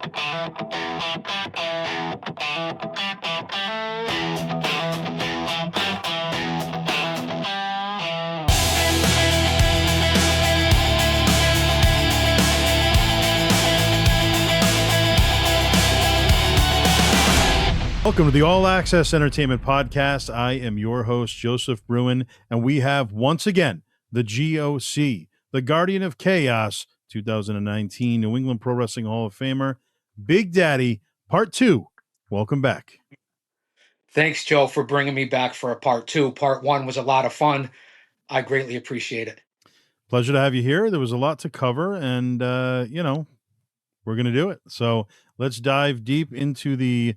Welcome to the All Access Entertainment Podcast. I am your host, Joseph Bruen, and we have once again the GOC, the Guardian of Chaos, 2019 New England Pro Wrestling Hall of Famer, Big Daddy, Part 2. Welcome back. Thanks, Joe, for bringing me back for a part 2. Part 1 was a lot of fun. I greatly appreciate it. Pleasure to have you here. There was a lot to cover, and, we're going to do it. So let's dive deep into the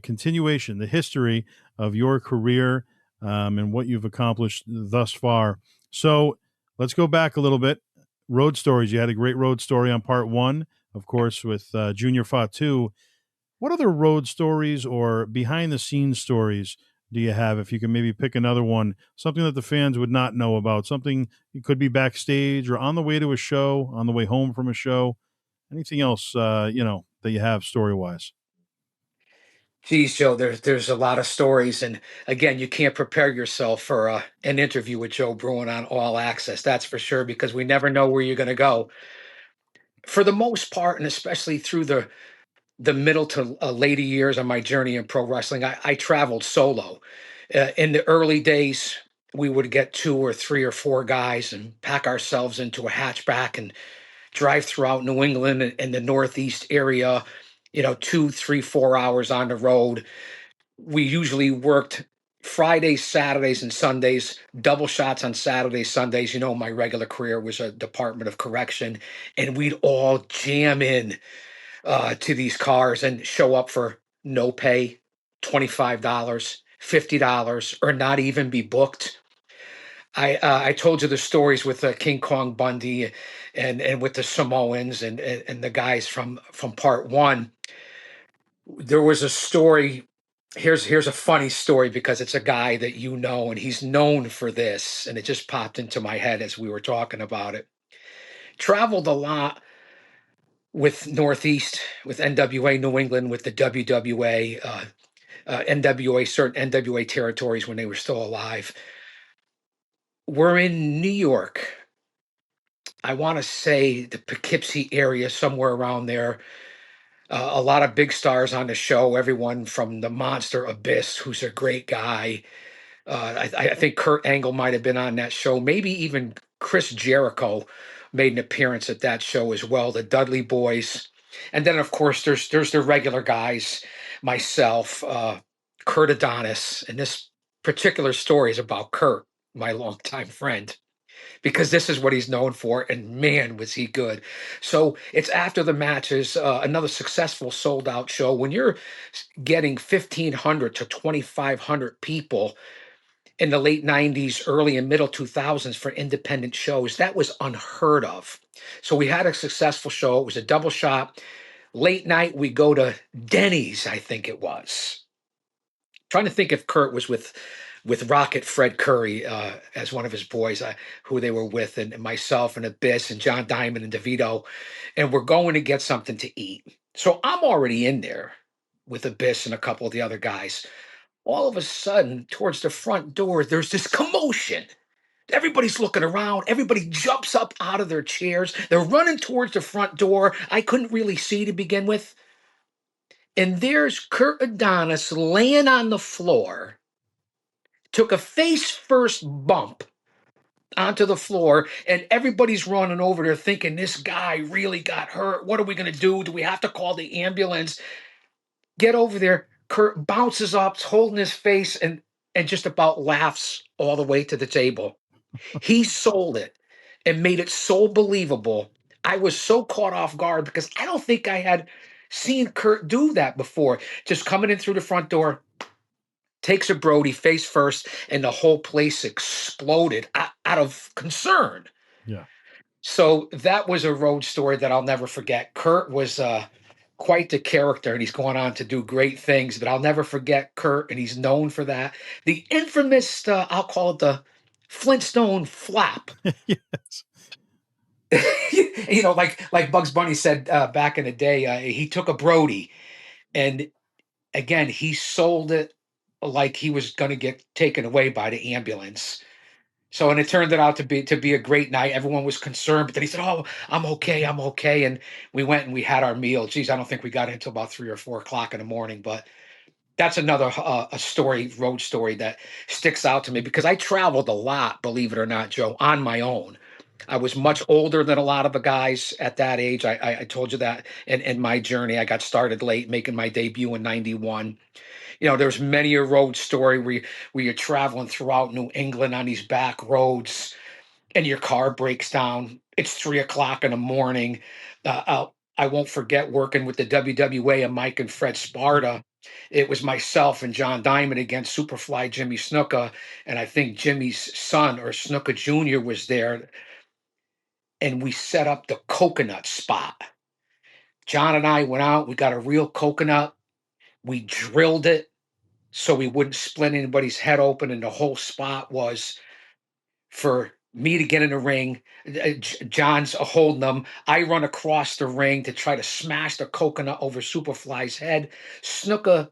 continuation, the history of your career and what you've accomplished thus far. So let's go back a little bit. Road stories. You had a great road story on part 1, of course, with Junior Fatu. What other road stories or behind the scenes stories do you have? If you can maybe pick another one, something that the fans would not know about, something it could be backstage or on the way to a show, on the way home from a show, anything else, that you have story wise. Geez, Joe, there's a lot of stories. And again, you can't prepare yourself for an interview with Joe Bruen on All Access. That's for sure, because we never know where you're going to go. For the most part, and especially through the middle to later years on my journey in pro wrestling, I traveled solo. In the early days, we would get 2 or 3 or 4 guys and pack ourselves into a hatchback and drive throughout New England and the Northeast area, 2, 3, 4 hours on the road. We usually worked Fridays, Saturdays, and Sundays, double shots on Saturdays, Sundays. My regular career was a Department of Correction, and we'd all jam in to these cars and show up for no pay, $25, $50, or not even be booked. I told you the stories with King Kong Bundy and with the Samoans and the guys from part 1. There was a story. Here's a funny story because it's a guy that and he's known for this, and it just popped into my head as we were talking about it. Traveled a lot with Northeast, with NWA New England, with the WWA, NWA, certain NWA territories when they were still alive. We're in New York. I want to say the Poughkeepsie area, somewhere around there. A lot of big stars on the show, everyone from the Monster Abyss, who's a great guy. I think Kurt Angle might have been on that show. Maybe even Chris Jericho made an appearance at that show as well, the Dudley Boys. And then, of course, there's the regular guys, myself, Kurt Adonis. And this particular story is about Kurt, my longtime friend, because this is what he's known for, and man, was he good. So it's after the matches, another successful sold-out show. When you're getting 1,500 to 2,500 people in the late 90s, early and middle 2000s for independent shows, that was unheard of. So we had a successful show. It was a double shot. Late night, we go to Denny's, I think it was. Trying to think if Kurt was with Rocket Fred Curry as one of his boys, who they were with, and myself and Abyss and John Diamond and DeVito, and we're going to get something to eat. So I'm already in there with Abyss and a couple of the other guys. All of a sudden, towards the front door, there's this commotion. Everybody's looking around. Everybody jumps up out of their chairs. They're running towards the front door. I couldn't really see to begin with. And there's Kurt Adonis laying on the floor, took a face-first bump onto the floor, and everybody's running over there thinking this guy really got hurt. What are we going to do? Do we have to call the ambulance? Get over there. Kurt bounces up, holding his face, and just about laughs all the way to the table. He sold it and made it so believable. I was so caught off guard because I don't think I had seen Kurt do that before. Just coming in through the front door, takes a Brody face first, and the whole place exploded out of concern. Yeah. So that was a road story that I'll never forget. Kurt was quite the character, and he's going on to do great things, but I'll never forget Kurt, and he's known for that. The infamous, I'll call it the Flintstone flap. Yes. Like Bugs Bunny said back in the day, he took a Brody, and again he sold it like he was going to get taken away by the ambulance. So, and it turned it out to be a great night. Everyone was concerned, but then he said, "Oh, I'm okay, I'm okay." And we went and we had our meal. Geez, I don't think we got until about 3 or 4 o'clock in the morning, but that's another a story, road story that sticks out to me because I traveled a lot, believe it or not, Joe, on my own. I was much older than a lot of the guys at that age. I told you that in my journey. I got started late, making my debut in '91. There's many a road story where you're traveling throughout New England on these back roads and your car breaks down. It's 3 o'clock in the morning. I won't forget working with the WWA and Mike and Fred Sparta. It was myself and John Diamond against Superfly Jimmy Snuka, and I think Jimmy's son or Snuka Jr. was there, and we set up the coconut spot. John and I went out. We got a real coconut. We drilled it so we wouldn't split anybody's head open, and the whole spot was for me to get in the ring. John's holding them. I run across the ring to try to smash the coconut over Superfly's head. Snuka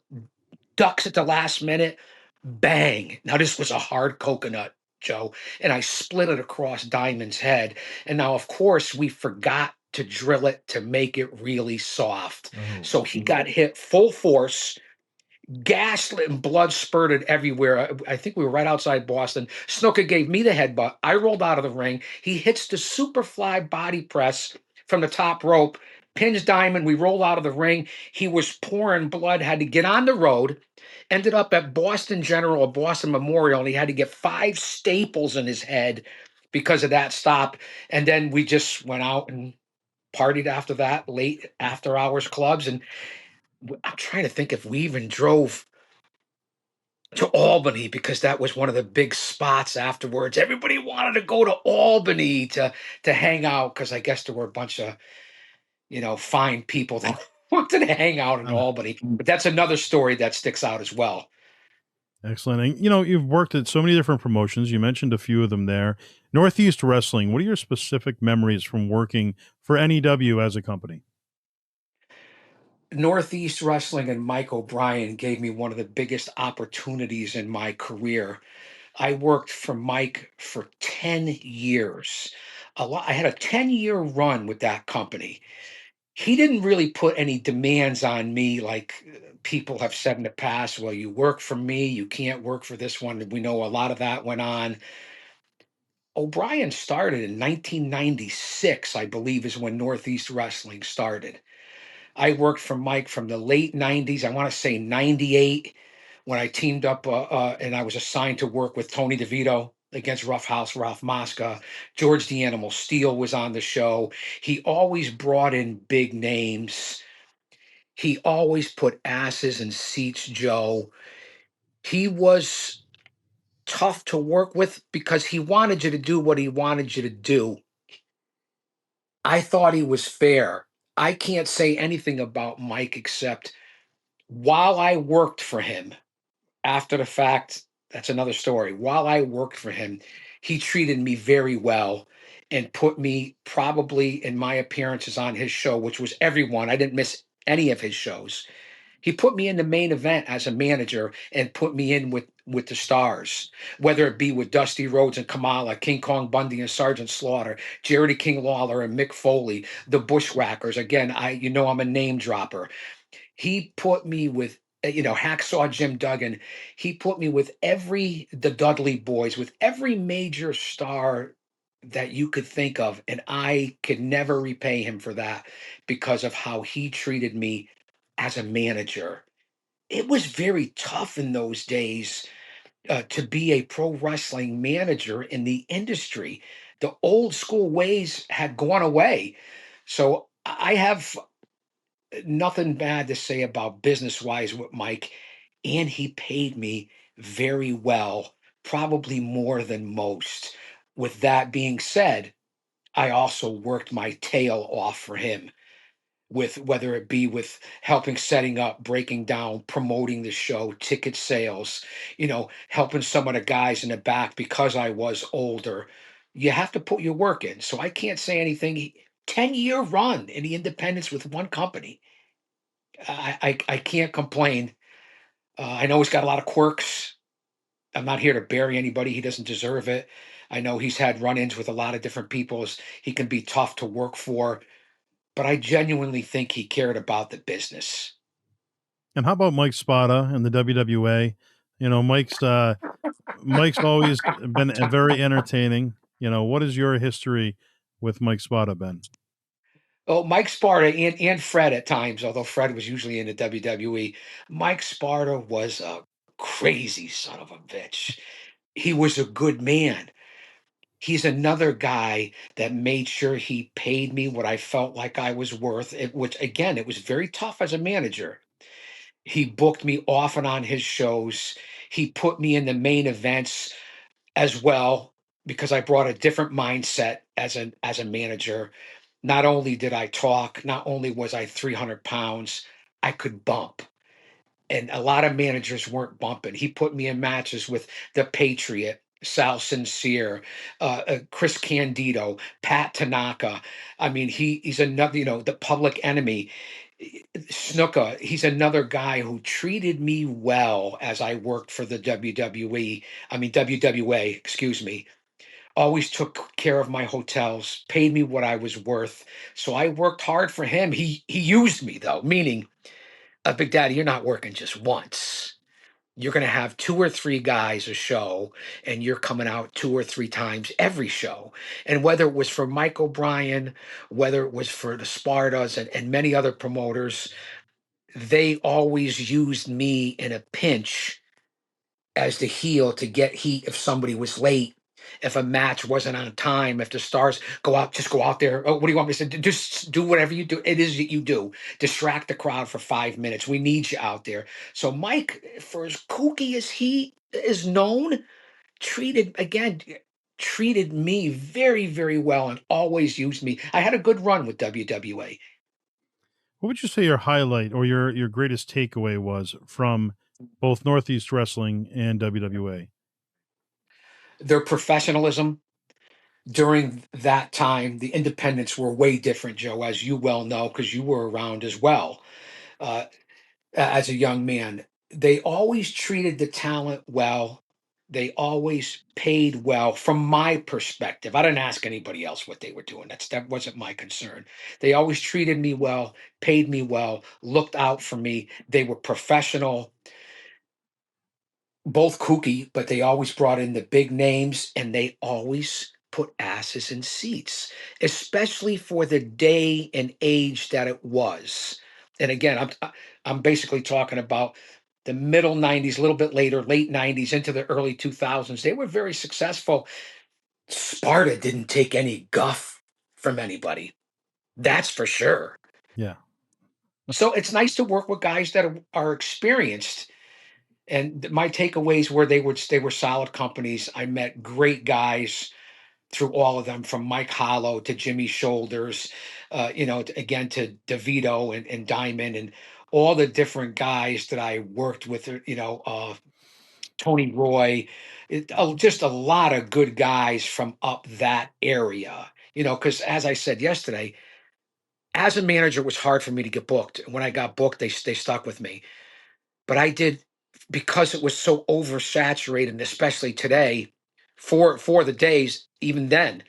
ducks at the last minute. Bang. Now, this was a hard coconut, Joe, and I split it across Diamond's head. And now, of course, we forgot to drill it to make it really soft. Oh, So he got hit full force, gaslit and blood spurted everywhere. I think we were right outside Boston. Snooker gave me the headbutt. I rolled out of the ring. He hits the Superfly body press from the top rope, pins Diamond. We roll out of the ring. He was pouring blood, had to get on the road, ended up at Boston General or Boston Memorial, and he had to get 5 staples in his head because of that stop. And then we just went out and partied after that, late after hours clubs. And I'm trying to think if we even drove to Albany because that was one of the big spots afterwards. Everybody wanted to go to Albany to hang out because I guess there were a bunch of fine people that wanted to hang out in uh, Albany. But that's another story that sticks out as well. excellent. And you've worked at so many different promotions. You mentioned a few of them there. Northeast Wrestling. What are your specific memories from working for NEW as a company? Northeast Wrestling and Mike O'Brien gave me one of the biggest opportunities in my career. I worked for Mike for 10 years. I had a 10-year run with that company. He didn't really put any demands on me like people have said in the past. Well, you work for me, you can't work for this one. We know a lot of that went on. O'Brien started in 1996, I believe, is when Northeast Wrestling started. I worked for Mike from the late 90s, I want to say 98, when I teamed up and I was assigned to work with Tony DeVito against Rough House Ralph Mosca. George the Animal Steel was on the show. He always brought in big names. He always put asses in seats, Joe. He was tough to work with because he wanted you to do what he wanted you to do. I thought he was fair. I can't say anything about Mike except while I worked for him, after the fact, that's another story. While I worked for him, he treated me very well and put me probably in my appearances on his show, which was everyone. I didn't miss any of his shows. He put me in the main event as a manager and put me in with the stars, whether it be with Dusty Rhodes and Kamala, King Kong Bundy and Sergeant Slaughter, Jerry King Lawler and Mick Foley, the Bushwhackers. Again, I'm a name dropper. He put me with Hacksaw Jim Duggan. He put me with the Dudley Boys, with every major star that you could think of, and I could never repay him for that because of how he treated me as a manager. It was very tough in those days to be a pro wrestling manager in the industry. The old school ways had gone away. So I have nothing bad to say about business wise with Mike, and he paid me very well, probably more than most. With that being said, I also worked my tail off for him with whether it be with helping setting up, breaking down, promoting the show, ticket sales, helping some of the guys in the back because I was older. You have to put your work in. So I can't say anything. 10-year run in the independents with one company. I can't complain. I know he's got a lot of quirks. I'm not here to bury anybody. He doesn't deserve it. I know he's had run-ins with a lot of different people. He can be tough to work for, but I genuinely think he cared about the business. And how about Mike Spada and the WWA? Mike's always been very entertaining. What is your history with Mike Spada, Ben? Oh, Mike Sparta and Fred at times, although Fred was usually in the WWE. Mike Sparta was a crazy son of a bitch. He was a good man. He's another guy that made sure he paid me what I felt like I was worth, which again, it was very tough as a manager. He booked me often on his shows. He put me in the main events as well because I brought a different mindset as a manager. Not only did I talk, not only was I 300 pounds, I could bump. And a lot of managers weren't bumping. He put me in matches with the Patriot, Sal Sincere, Chris Candido, Pat Tanaka. I mean, he's another, the Public Enemy, Snuka. He's another guy who treated me well as I worked for the WWE. I mean WWA, excuse me. Always took care of my hotels, paid me what I was worth. So I worked hard for him. He used me though, meaning, Big Daddy, you're not working just once. You're going to have two or three guys a show, and you're coming out two or three times every show. And whether it was for Mike O'Brien, whether it was for the Spartas and many other promoters, they always used me in a pinch as the heel to get heat if somebody was late, if a match wasn't on time, if the stars just go out there. Oh, what do you want me to say? Just do whatever you do. It is that you do. Distract the crowd for 5 minutes. We need you out there. So Mike, for as kooky as he is known, treated me very, very well and always used me. I had a good run with WWA. What would you say your highlight or your greatest takeaway was from both Northeast Wrestling and WWA? Their professionalism during that time, the independents were way different, Joe, as you well know, because you were around as well uh, as a young man. They always treated the talent well. They always paid well from my perspective. I didn't ask anybody else what they were doing. That wasn't my concern. They always treated me well, paid me well, looked out for me. They were professional, both kooky, but they always brought in the big names and they always put asses in seats, especially for the day and age that it was. And again, I'm basically talking about the middle 90s, a little bit later, late 90s into the early 2000s. They were very successful. Sparta didn't take any guff from anybody. That's for sure. Yeah. So it's nice to work with guys that are experienced. And my takeaways were they were solid companies. I met great guys through all of them, from Mike Hollow to Jimmy Shoulders, again to DeVito and Diamond and all the different guys that I worked with. Tony Roy, just a lot of good guys from up that area. Because as I said yesterday, as a manager, it was hard for me to get booked. And when I got booked, they stuck with me. But I did, because it was so oversaturated, and especially today, for the days, even then,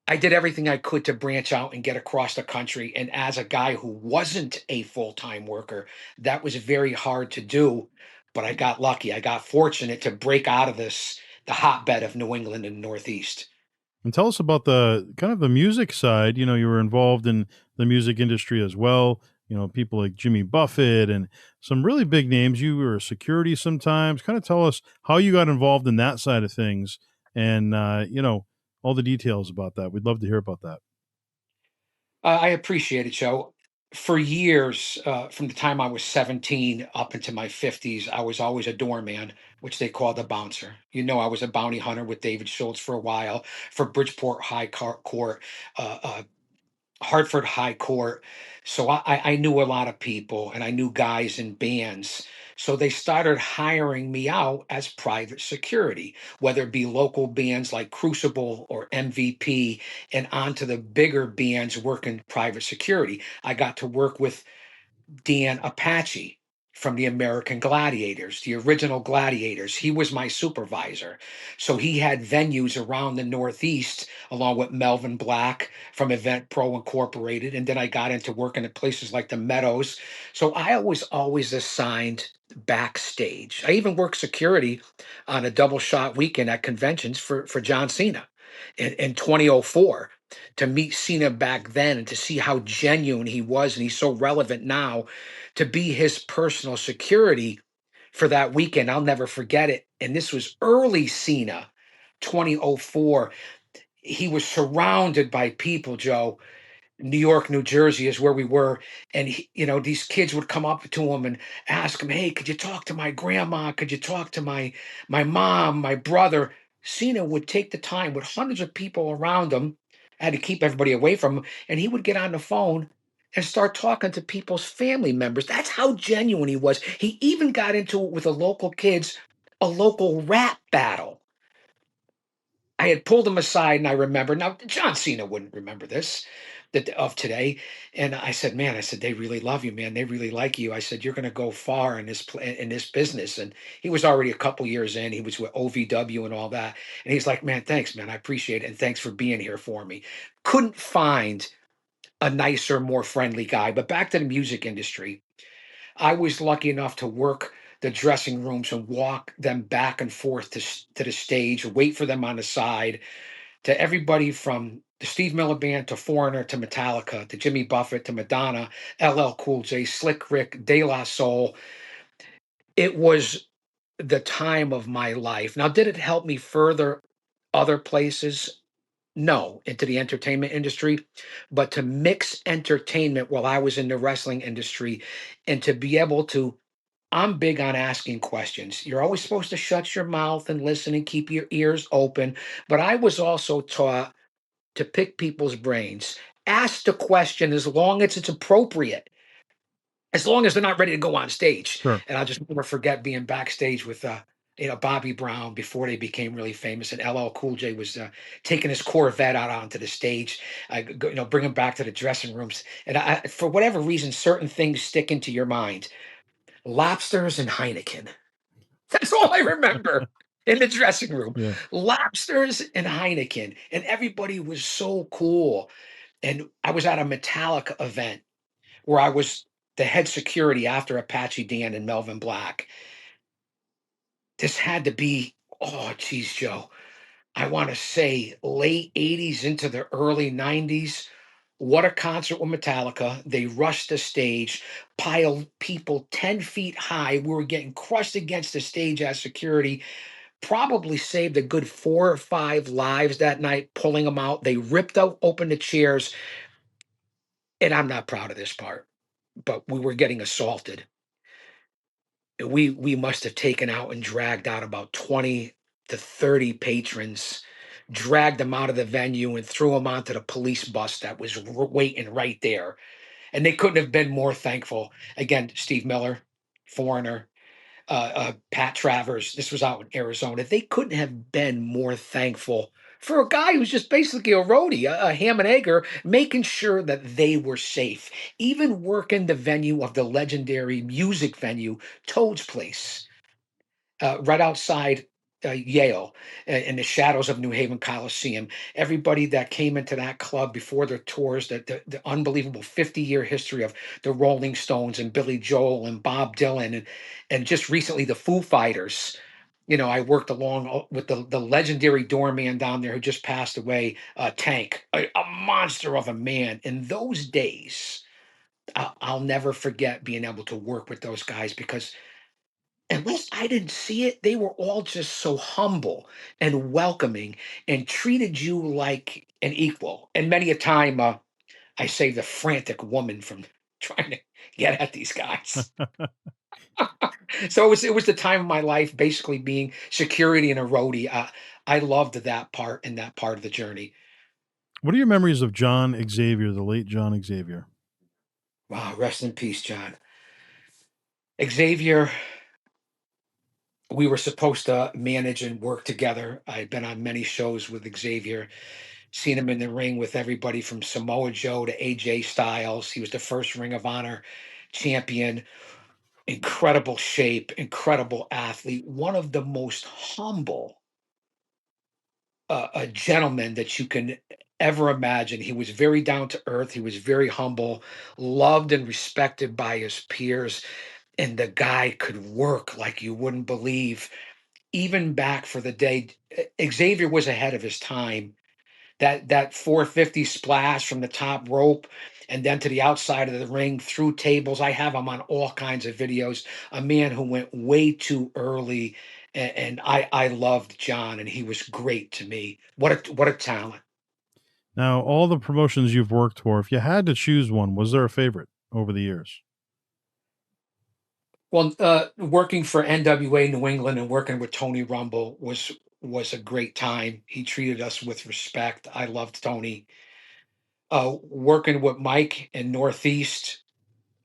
I did everything I could to branch out and get across the country. And as a guy who wasn't a full-time worker, that was very hard to do. But I got lucky. I got fortunate to break out of the hotbed of New England and Northeast. And tell us about the kind of the music side. You were involved in the music industry as well. People like Jimmy Buffett and some really big names. You were a security sometimes. Kind of tell us how you got involved in that side of things and, all the details about that. We'd love to hear about that. I appreciate it, Joe. For years, from the time I was 17 up into my 50s, I was always a doorman, which they called a bouncer. I was a bounty hunter with David Schultz for a while, for Bridgeport Court, uh, uh, Hartford High Court. So I knew a lot of people and I knew guys in bands. So they started hiring me out as private security, whether it be local bands like Crucible or MVP, and onto the bigger bands working private security. I got to work with Dan Apache from the American Gladiators, the original Gladiators. He was my supervisor. So he had venues around the Northeast, along with Melvin Black from Event Pro Incorporated. And then I got into working at places like the Meadows. So I was always assigned backstage. I even worked security on a double shot weekend at conventions for John Cena in 2004, to meet Cena back then and to see how genuine he was, and he's so relevant now, to be his personal security for that weekend. I'll never forget it. And this was early Cena, 2004. He was surrounded by people, Joe. New York, New Jersey is where we were. And, these kids would come up to him and ask him, hey, could you talk to my grandma? Could you talk to my mom, my brother? Cena would take the time with hundreds of people around him, had to keep everybody away from him. And he would get on the phone and start talking to people's family members. That's how genuine he was. He even got into it with the local kids, a local rap battle. I had pulled him aside, and I remember, now John Cena wouldn't remember this, that of today. And I said, man, I said, they really love you, man. They really like you. I said, you're going to go far in in this business. And he was already a couple years in. He was with OVW and all that. And he's like, man, thanks, man. I appreciate it. And thanks for being here for me. Couldn't find a nicer, more friendly guy. But back to the music industry, I was lucky enough to work the dressing rooms and walk them back and forth to the stage, wait for them on the side, to everybody from the Steve Miller Band to Foreigner to Metallica to Jimmy Buffett to Madonna, LL Cool J, Slick Rick, De La Soul. It was the time of my life. Now, did it help me further other places? No, into the entertainment industry, but to mix entertainment while I was in the wrestling industry, and to be able to, I'm big on asking questions. You're always supposed to shut your mouth and listen and keep your ears open. But I was also taught to pick people's brains. Ask the question as long as it's appropriate, as long as they're not ready to go on stage. Sure. And I'll just never forget being backstage with Bobby Brown before they became really famous, and LL Cool J was taking his Corvette out onto the stage, bring him back to the dressing rooms. And for whatever reason, certain things stick into your mind. Lobsters and Heineken. That's all I remember in the dressing room. Yeah. Lobsters and Heineken, and everybody was so cool. And I was at a Metallica event where I was the head security after Apache Dan and Melvin Black. This had to be, oh, geez, Joe, I want to say late 80s into the early 90s. What a concert with Metallica. They rushed the stage, piled people 10 feet high. We were getting crushed against the stage as security. Probably saved a good 4 or 5 lives that night, pulling them out. They ripped out open the chairs. And I'm not proud of this part, but we were getting assaulted. We must have taken out and dragged out about 20 to 30 patrons, dragged them out of the venue and threw them onto the police bus that was waiting right there. And they couldn't have been more thankful. Again, Steve Miller, Foreigner, Pat Travers. This was out in Arizona. They couldn't have been more thankful for a guy who's just basically a roadie, a ham and egger, making sure that they were safe. Even working the venue of the legendary music venue, Toad's Place, right outside Yale, in the shadows of New Haven Coliseum. Everybody that came into that club before their tours, the unbelievable 50-year history of the Rolling Stones and Billy Joel and Bob Dylan, and just recently the Foo Fighters. I worked along with the legendary doorman down there who just passed away, Tank, a monster of a man. In those days, I'll never forget being able to work with those guys, because unless I didn't see it, they were all just so humble and welcoming and treated you like an equal. And many a time, I saved a frantic woman from trying to get at these guys. So it was the time of my life, basically being security and a roadie. I loved that part and that part of the journey. What are your memories of John Xavier, the late John Xavier? Wow, rest in peace, John. Xavier, we were supposed to manage and work together. I've been on many shows with Xavier, seen him in the ring with everybody from Samoa Joe to AJ Styles. He was the first Ring of Honor champion. Incredible shape, incredible athlete, one of the most humble a gentleman that you can ever imagine. He was very down to earth. He was very humble, loved and respected by his peers. And the guy could work like you wouldn't believe. Even back for the day, Xavier was ahead of his time. That 450 splash from the top rope and then to the outside of the ring through tables. I have him on all kinds of videos. A man who went way too early, and I loved John, and he was great to me. What a talent. Now, all the promotions you've worked for, if you had to choose one, was there a favorite over the years? Well, working for NWA New England and working with Tony Rumble was a great time. He treated us with respect. I loved Tony. Working with Mike in Northeast,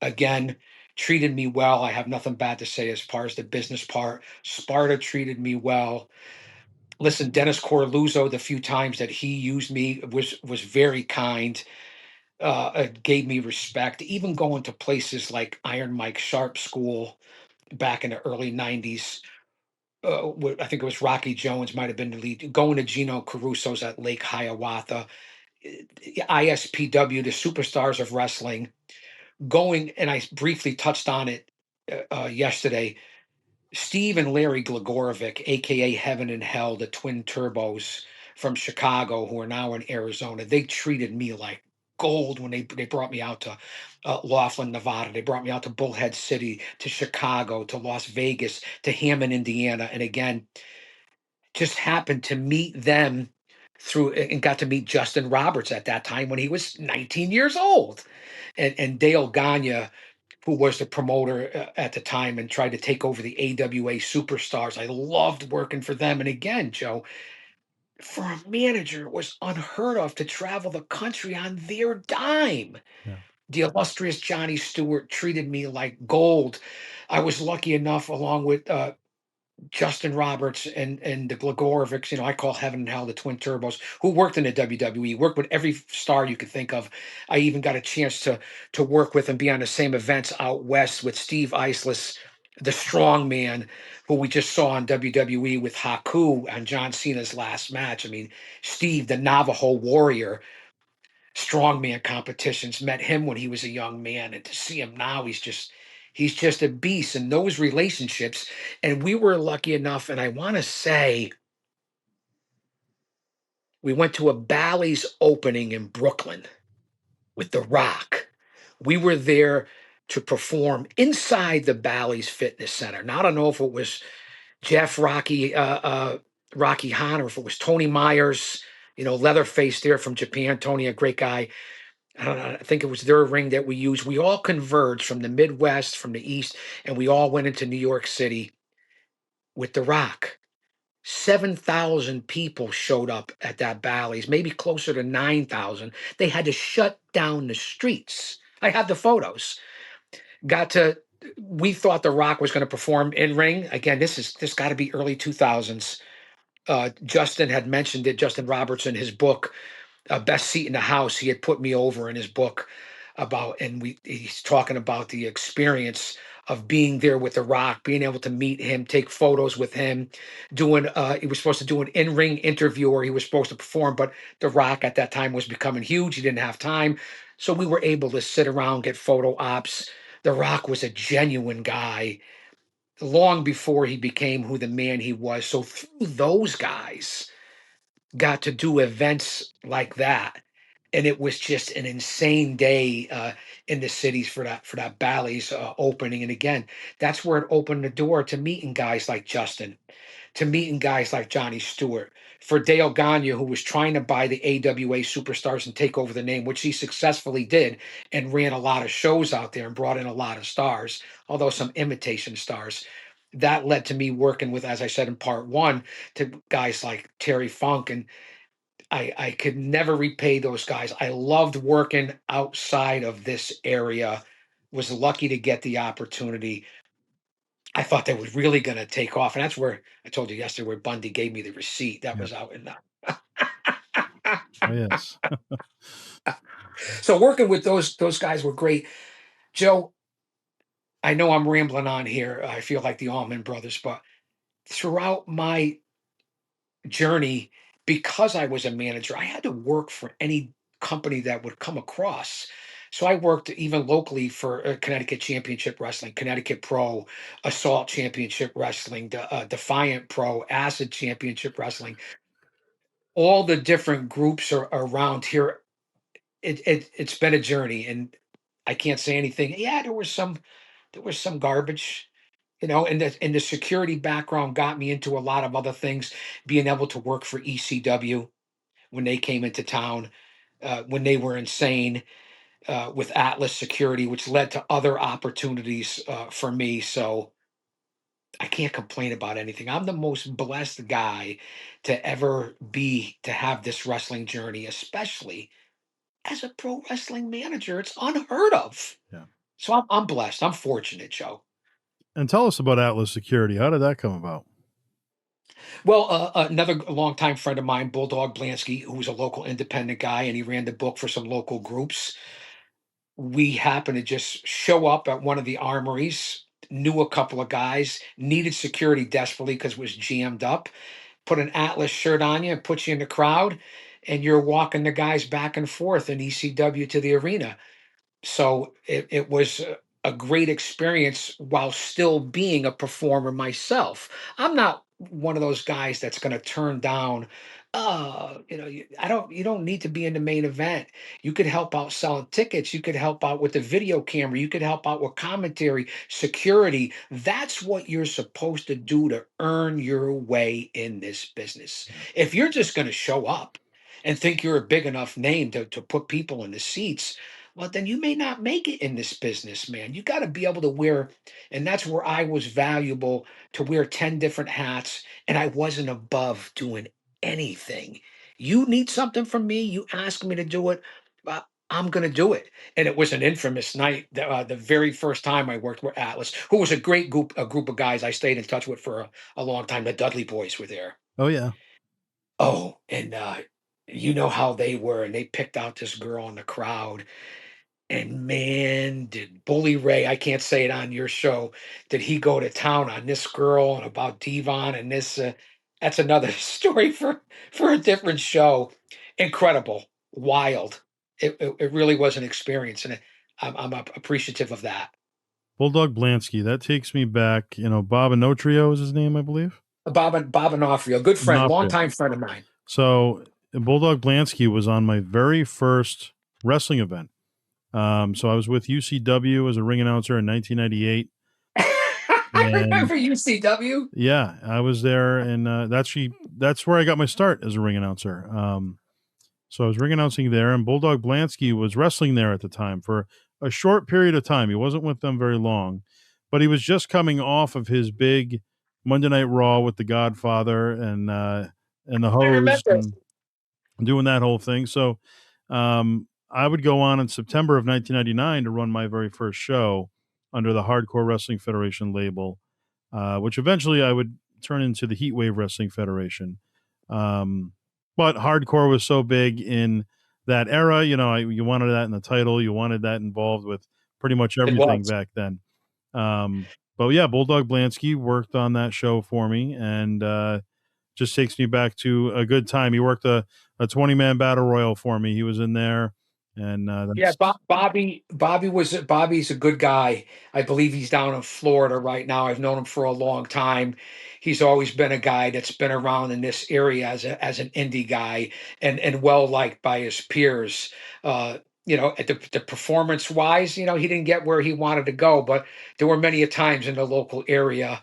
again, treated me well. I have nothing bad to say as far as the business part. Sparta treated me well. Listen, Dennis Corluzzo, the few times that he used me was very kind. Gave me respect. Even going to places like Iron Mike Sharp School back in the early '90s. I think it was Rocky Jones might have been the lead. Going to Gino Caruso's at Lake Hiawatha, ISPW, the Superstars of Wrestling, going, and I briefly touched on it yesterday. Steve and Larry Glagorovic, aka Heaven and Hell, the twin turbos from Chicago, who are now in Arizona, they treated me like gold when they brought me out to Laughlin, Nevada. They brought me out to Bullhead City, to Chicago, to Las Vegas, to Hammond, Indiana, and again, just happened to meet them through and got to meet Justin Roberts at that time when he was 19 years old, and Dale Gagne, who was the promoter at the time and tried to take over the AWA Superstars. I loved working for them. And again, Joe, for a manager, it was unheard of to travel the country on their dime. Yeah. The illustrious Johnny Stewart treated me like gold. I was lucky enough, along with Justin Roberts and the Glagorovics, I call Heaven and Hell the Twin Turbos, who worked in the WWE, worked with every star you could think of. I even got a chance to work with and be on the same events out west with Steve Iceless, the strong man, who we just saw on WWE with Haku on John Cena's last match. I mean, Steve, the Navajo warrior, strongman competitions, met him when he was a young man, and to see him now, he's just a beast. And those relationships, and we were lucky enough, and I want to say we went to a Bally's opening in Brooklyn with The Rock. We were there to perform inside the Bally's Fitness Center. Now I don't know if it was Jeff Rocky Hahn or if it was Tony Myers, Leatherface there from Japan. Tony, a great guy. I don't know, I think it was their ring that we used. We all converged from the Midwest, from the East, and we all went into New York City with The Rock. 7,000 people showed up at that Bally's, maybe closer to 9,000. They had to shut down the streets. I have the photos. Got to, we thought The Rock was going to perform in ring. Again, this got to be early 2000s. Justin had mentioned it, Justin Roberts, in his book, Best Seat in the House. He had put me over in his book about, and he's talking about the experience of being there with The Rock, being able to meet him, take photos with him, doing he was supposed to do an in-ring interview where he was supposed to perform, but The Rock at that time was becoming huge. He didn't have time. So we were able to sit around, get photo ops. The Rock was a genuine guy long before he became who the man he was. So through those guys, got to do events like that, and it was just an insane day in the cities for that Bally's opening. And again, that's where it opened the door to meeting guys like Justin, to meeting guys like Johnny Stewart, for Dale Gagne, who was trying to buy the AWA Superstars and take over the name, which he successfully did, and ran a lot of shows out there and brought in a lot of stars, although some imitation stars. That led to me working with, as I said in part one, to guys like Terry Funk, and I could never repay those guys. I loved working outside of this area was lucky to get the opportunity. I thought that was really going to take off, and that's where I told you yesterday where Bundy gave me the receipt. That Yep. was out in the. Oh yes. So working with those guys were great. Joe, I know I'm rambling on here. I feel like the Allman Brothers, but throughout my journey, because I was a manager, I had to work for any company that would come across. So I worked even locally for Connecticut Championship Wrestling, Connecticut Pro, Assault Championship Wrestling, Defiant Pro, Acid Championship Wrestling. All the different groups are around here. It's been a journey, and I can't say anything. Yeah, there was some garbage, and the security background got me into a lot of other things, being able to work for ECW when they came into town, when they were insane, with Atlas Security, which led to other opportunities for me. So I can't complain about anything. I'm the most blessed guy to ever be to have this wrestling journey, especially as a pro wrestling manager. It's unheard of. Yeah. So I'm blessed. I'm fortunate, Joe. And tell us about Atlas Security. How did that come about? Well, another longtime friend of mine, Bulldog Blansky, who was a local independent guy, and he ran the book for some local groups. We happened to just show up at one of the armories, knew a couple of guys, needed security desperately because it was jammed up. Put an Atlas shirt on you and put you in the crowd, and you're walking the guys back and forth in ECW to the arena. So it was a great experience while still being a performer myself. I'm not one of those guys that's going to turn down. You don't need to be in the main event. You could help out selling tickets. You could help out with the video camera. You could help out with commentary, security. That's what you're supposed to do to earn your way in this business. Yeah. If you're just going to show up and think you're a big enough name to put people in the seats, well, then you may not make it in this business, man. You got to be able to wear, and that's where I was valuable to wear 10 different hats, and I wasn't above doing anything. You need something from me, you ask me to do it, I'm going to do it. And it was an infamous night, the very first time I worked with Atlas, who was a group of guys I stayed in touch with for a long time. The Dudley boys were there. Oh yeah. Oh, and you know how they were, and they picked out this girl in the crowd. And man, did Bully Ray, I can't say it on your show, did he go to town on this girl and about Devon and this? That's another story for a different show. Incredible, wild. It really was an experience, and I'm appreciative of that. Bulldog Blansky. That takes me back. Bob Inotrio is his name, I believe. Bob and Offrio, good friend, Nofrio. longtime friend of mine. So Bulldog Blansky was on my very first wrestling event. So I was with UCW as a ring announcer in 1998, I and remember UCW. yeah, I was there, and that's where I got my start as a ring announcer. So I was ring announcing there, and Bulldog Blansky was wrestling there at the time for a short period of time. He wasn't with them very long, but he was just coming off of his big Monday Night Raw with the Godfather and the I Hose remember. and doing that whole thing. So I would go on in September of 1999 to run my very first show under the Hardcore Wrestling Federation label, which eventually I would turn into the Heatwave Wrestling Federation. Um, but hardcore was so big in that era, you wanted that in the title, you wanted that involved with pretty much It everything was. back then. But yeah, Bulldog Blansky worked on that show for me, and just takes me back to a good time. He worked a 20-man battle royal for me. He was in there, and Yeah, that's Bobby's a good guy. I believe he's down in Florida right now. I've known him for a long time. He's always been a guy that's been around in this area as an indie guy, and well liked by his peers. At the performance wise, he didn't get where he wanted to go, but there were many a times in the local area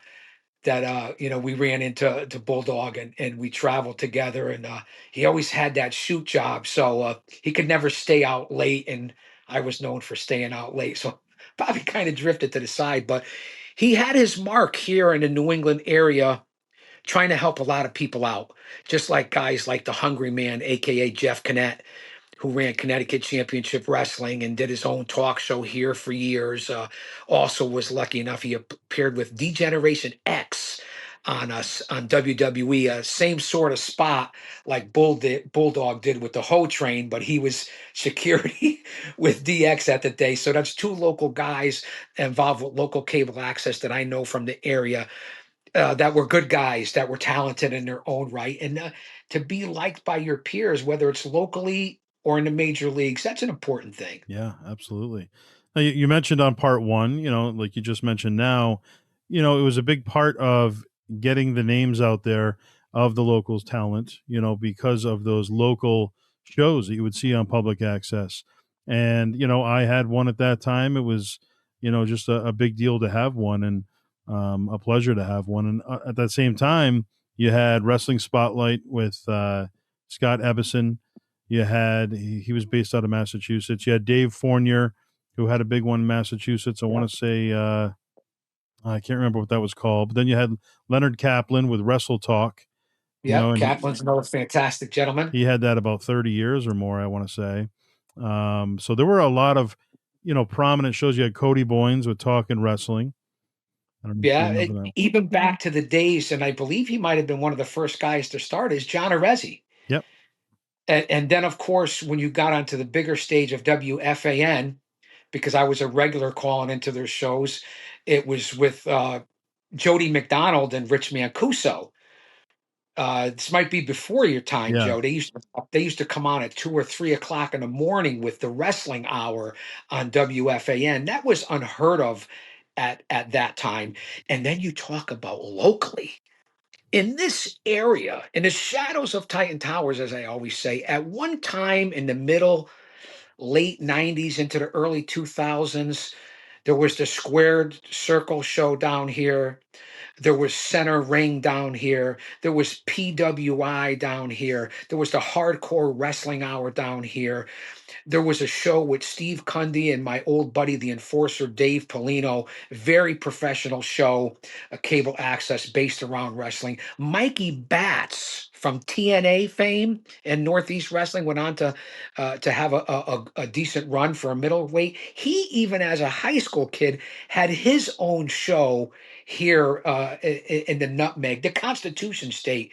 that we ran into Bulldog, and we traveled together, and he always had that shoot job, so he could never stay out late, and I was known for staying out late, so Bobby kind of drifted to the side, but he had his mark here in the New England area, trying to help a lot of people out, just like guys like the Hungry Man, aka Jeff Canet, who ran Connecticut Championship Wrestling and did his own talk show here for years. Also was lucky enough he appeared with D-Generation X on us on WWE, same sort of spot like Bulldog did with the Ho Train, but he was security with DX at the day. So that's two local guys involved with local cable access that I know from the area, that were good guys, that were talented in their own right, and to be liked by your peers, whether it's locally or in the major leagues, that's an important thing. Yeah, absolutely. Now, you mentioned on part one, like you just mentioned now, it was a big part of getting the names out there of the locals talent, because of those local shows that you would see on public access. And, I had one at that time. It was, just a big deal to have one, and a pleasure to have one. And at that same time, you had Wrestling Spotlight with Scott Ebbison. You had he was based out of Massachusetts. You had Dave Fournier, who had a big one in Massachusetts. I Yeah, want to say I can't remember what that was called. But then you had Leonard Kaplan with Wrestle Talk. yeah. And Kaplan's another fantastic gentleman. he had that about 30 years or more, I want to say. So there were a lot of prominent shows. You had Cody Boynes with Talk and Wrestling. I don't know if you Yeah, remember that. even back to the days, and I believe he might have been one of the first guys to start, is John Arezzi. Yep. And then, of course, when you got onto the bigger stage of WFAN, because I was a regular calling into their shows, it was with Jody McDonald and Rich Mancuso. This might be before your time, Yeah. Joe. They used to come on at 2 or 3 o'clock in the morning with the Wrestling Hour on WFAN. That was unheard of at that time. And then you talk about locally in this area, in the shadows of Titan Towers, as I always say. At one time in the middle, late '90s into the early 2000s, there was the Squared Circle show down here. There was Center Ring down here. There was PWI down here. There was the Hardcore Wrestling Hour down here. There was a show with Steve Cundy and my old buddy, the enforcer, Dave Polino. Very professional show, a cable access based around wrestling. Mikey Batts from TNA fame and Northeast Wrestling went on to have a decent run for a middleweight. He, even as a high school kid, had his own show here in the Nutmeg, the Constitution State.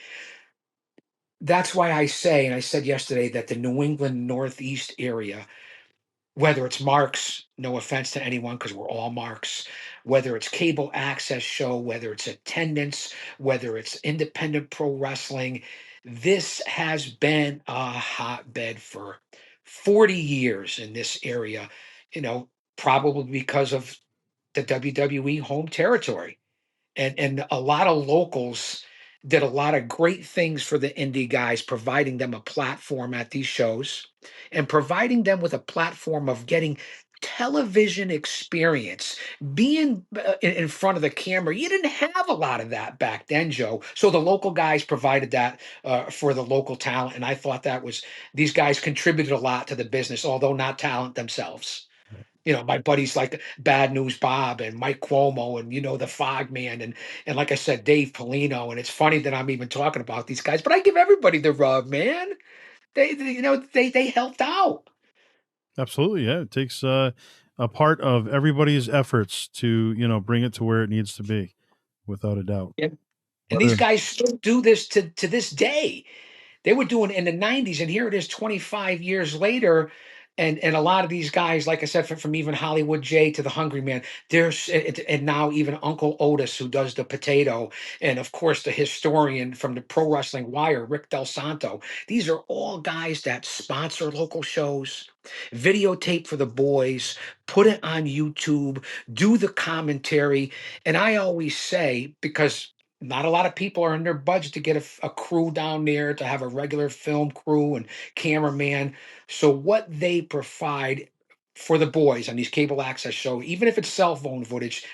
That's why I say, and I said yesterday, that the New England Northeast area, whether it's Marks, no offense to anyone because we're all Marks, whether it's cable access show, whether it's attendance, whether it's independent pro wrestling, this has been a hotbed for 40 years in this area, you know, probably because of the WWE home territory, and a lot of locals did a lot of great things for the indie guys, providing them a platform at these shows and providing them with a platform of getting television experience, being in front of the camera. You didn't have a lot of that back then, Joe, so the local guys provided that for the local talent, and I thought that was, these guys contributed a lot to the business, although not talent themselves. My buddies like Bad News Bob and Mike Cuomo and the Fog Man, and like I said, Dave Polino. And it's funny that I'm even talking about these guys, but I give everybody the rub, man. They helped out. Absolutely. Yeah. It takes a part of everybody's efforts to, bring it to where it needs to be, without a doubt. And these Whether guys still do this to this day. They were doing it in the '90s, and here it is 25 years later. And a lot of these guys, like I said, from even Hollywood J to the Hungry Man, there's and now even Uncle Otis, who does the potato, and of course the historian from the Pro Wrestling Wire, Rick Del Santo. These are all guys that sponsor local shows, videotape for the boys, put it on YouTube, do the commentary. And I always say, because not a lot of people are in their budget to get a crew down there, to have a regular film crew and cameraman. So what they provide for the boys on these cable access shows, even if it's cell phone footage,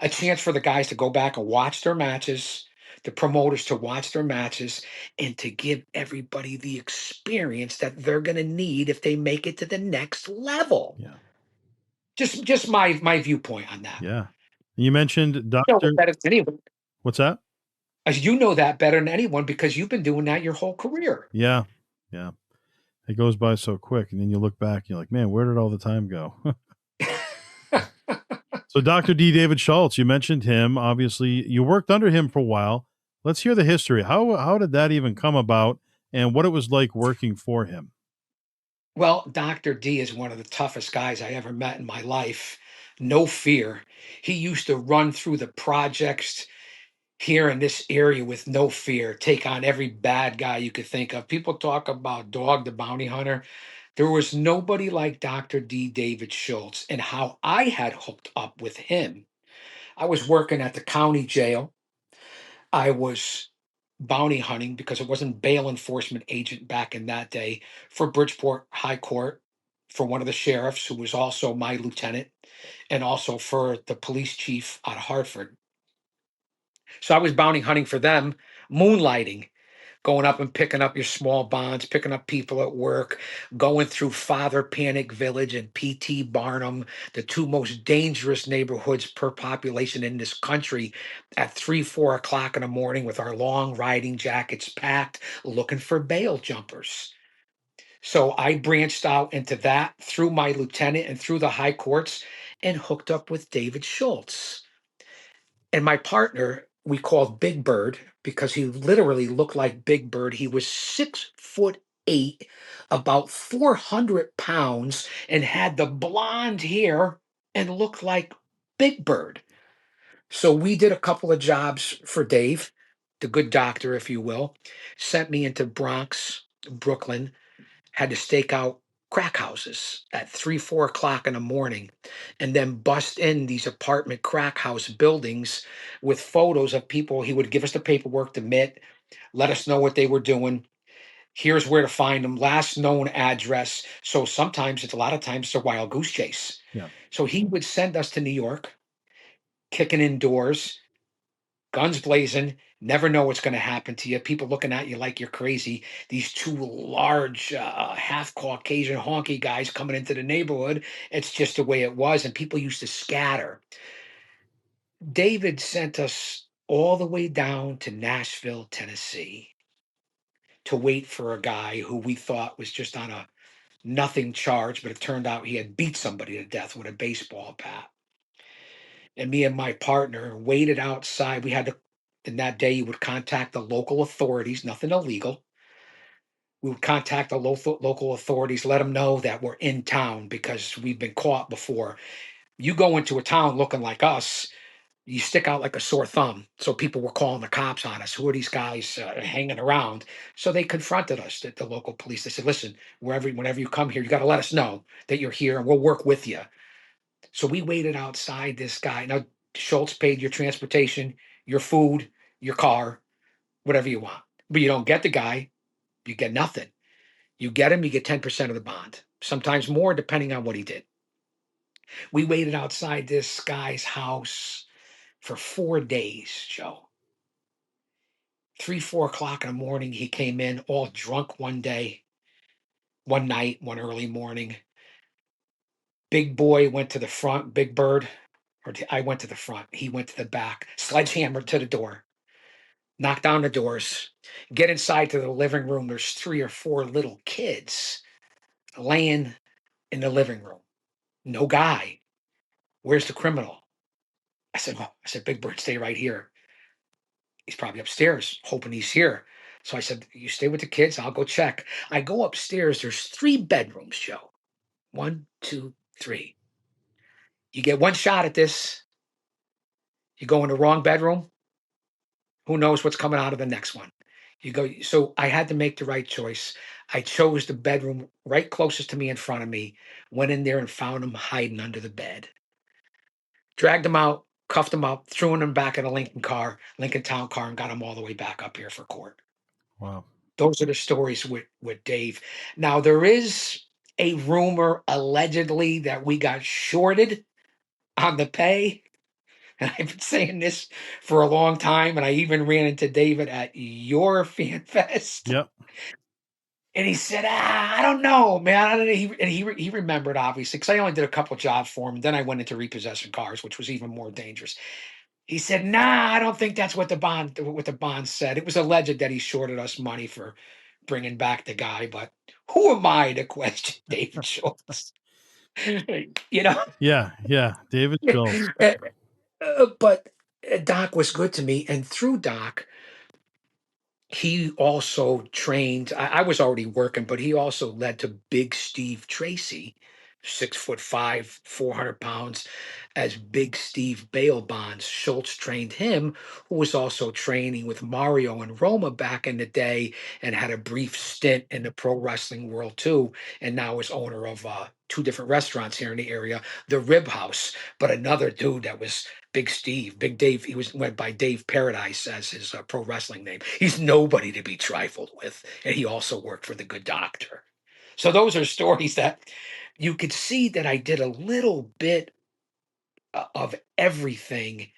a chance for the guys to go back and watch their matches, the promoters to watch their matches, and to give everybody the experience that they're going to need if they make it to the next level. Yeah. Just my viewpoint on that. Yeah. You mentioned You know Dr. better than anyone. What's that? As you know that better than anyone because you've been doing that your whole career. Yeah. Yeah. It goes by so quick, and then you look back, and you're like, man, where did all the time go? So Dr. D. David Schultz, you mentioned him. Obviously, you worked under him for a while. Let's hear the history. How did that even come about, and what it was like working for him? Well, Dr. D is one of the toughest guys I ever met in my life. No fear. He used to run through the projects here in this area with no fear, take on every bad guy you could think of. People talk about Dog the Bounty Hunter. There was nobody like Dr. D. David Schultz, and how I had hooked up with him. I was working at the county jail. I was bounty hunting because it wasn't bail enforcement agent back in that day for Bridgeport High Court, for one of the sheriffs who was also my lieutenant, and also for the police chief out of Hartford. So I was bounty hunting for them, moonlighting, going up and picking up your small bonds, picking up people at work, going through Father Panic Village and PT Barnum, the two most dangerous neighborhoods per population in this country, at 3, 4 o'clock in the morning with our long riding jackets packed, looking for bail jumpers. So I branched out into that through my lieutenant and through the high courts and hooked up with David Schultz. And my partner, we called Big Bird because he literally looked like Big Bird. He was 6'8", about 400 pounds, and had the blonde hair and looked like Big Bird. So we did a couple of jobs for Dave, the good doctor, if you will, sent me into Bronx, Brooklyn, had to stake out crack houses at 3, 4 o'clock in the morning, and then bust in these apartment crack house buildings with photos of people. He would give us the paperwork to admit, let us know what they were doing. Here's where to find them, last known address. So sometimes, it's a lot of times, it's a wild goose chase. Yeah. So he would send us to New York, kicking in doors, guns blazing, never know what's going to happen to you. People looking at you like you're crazy. These two large, half Caucasian honky guys coming into the neighborhood. It's just the way it was. And people used to scatter. David sent us all the way down to Nashville, Tennessee, to wait for a guy who we thought was just on a nothing charge, but it turned out he had beat somebody to death with a baseball bat. And me and my partner waited outside. We had to, in that day, you would contact the local authorities, nothing illegal. We would contact the local authorities, let them know that we're in town because we've been caught before. You go into a town looking like us, you stick out like a sore thumb. So people were calling the cops on us. Who are these guys hanging around? So they confronted us, the local police. They said, listen, whenever you come here, you got to let us know that you're here and we'll work with you. So we waited outside this guy. Now, Schultz paid your transportation, your food, your car, whatever you want. But you don't get the guy, you get nothing. You get him, you get 10% of the bond, sometimes more, depending on what he did. We waited outside this guy's house for 4 days, Joe. 3, 4 o'clock in the morning, he came in all drunk one day, one night, one early morning. Big boy went to the front, Big Bird, I went to the front. He went to the back, sledgehammer to the door, knock down the doors, get inside to the living room. There's 3 or 4 little kids laying in the living room. No guy. Where's the criminal? I said, Big Bird, stay right here. He's probably upstairs, hoping he's here. So I said, you stay with the kids. I'll go check. I go upstairs. There's 3 bedrooms, Joe. 1, 2, 3. You get one shot at this. You go in the wrong bedroom. Who knows what's coming out of the next one? You go. So I had to make the right choice. I chose the bedroom right closest to me in front of me, went in there and found him hiding under the bed. Dragged him out, cuffed him up, threw him back in a Lincoln Town car, and got him all the way back up here for court. Wow. Those are the stories with Dave. Now, there is a rumor allegedly that we got shorted on the pay. And I've been saying this for a long time, and I even ran into David at your fan fest. Yep. And he said, I don't know, man. I don't know. He remembered, obviously, because I only did a couple jobs for him. And then I went into repossessing cars, which was even more dangerous. He said, nah, I don't think that's what the bond said. It was alleged that he shorted us money for bringing back the guy, but who am I to question David Schultz? You know, Yeah, yeah. David Schultz. but Doc was good to me, and through Doc, he also trained. I was already working, but he also led to Big Steve Tracy, 6'5", 400 pounds, as Big Steve bail bonds. Schultz trained him, who was also training with Mario and Roma back in the day, and had a brief stint in the pro wrestling world too. And now is owner of two different restaurants here in the area, the Rib House. But another dude that was Big Steve, Big Dave. He went by Dave Paradise as his pro wrestling name. He's nobody to be trifled with, and he also worked for the Good Doctor. So those are stories that you could see that I did a little bit of everything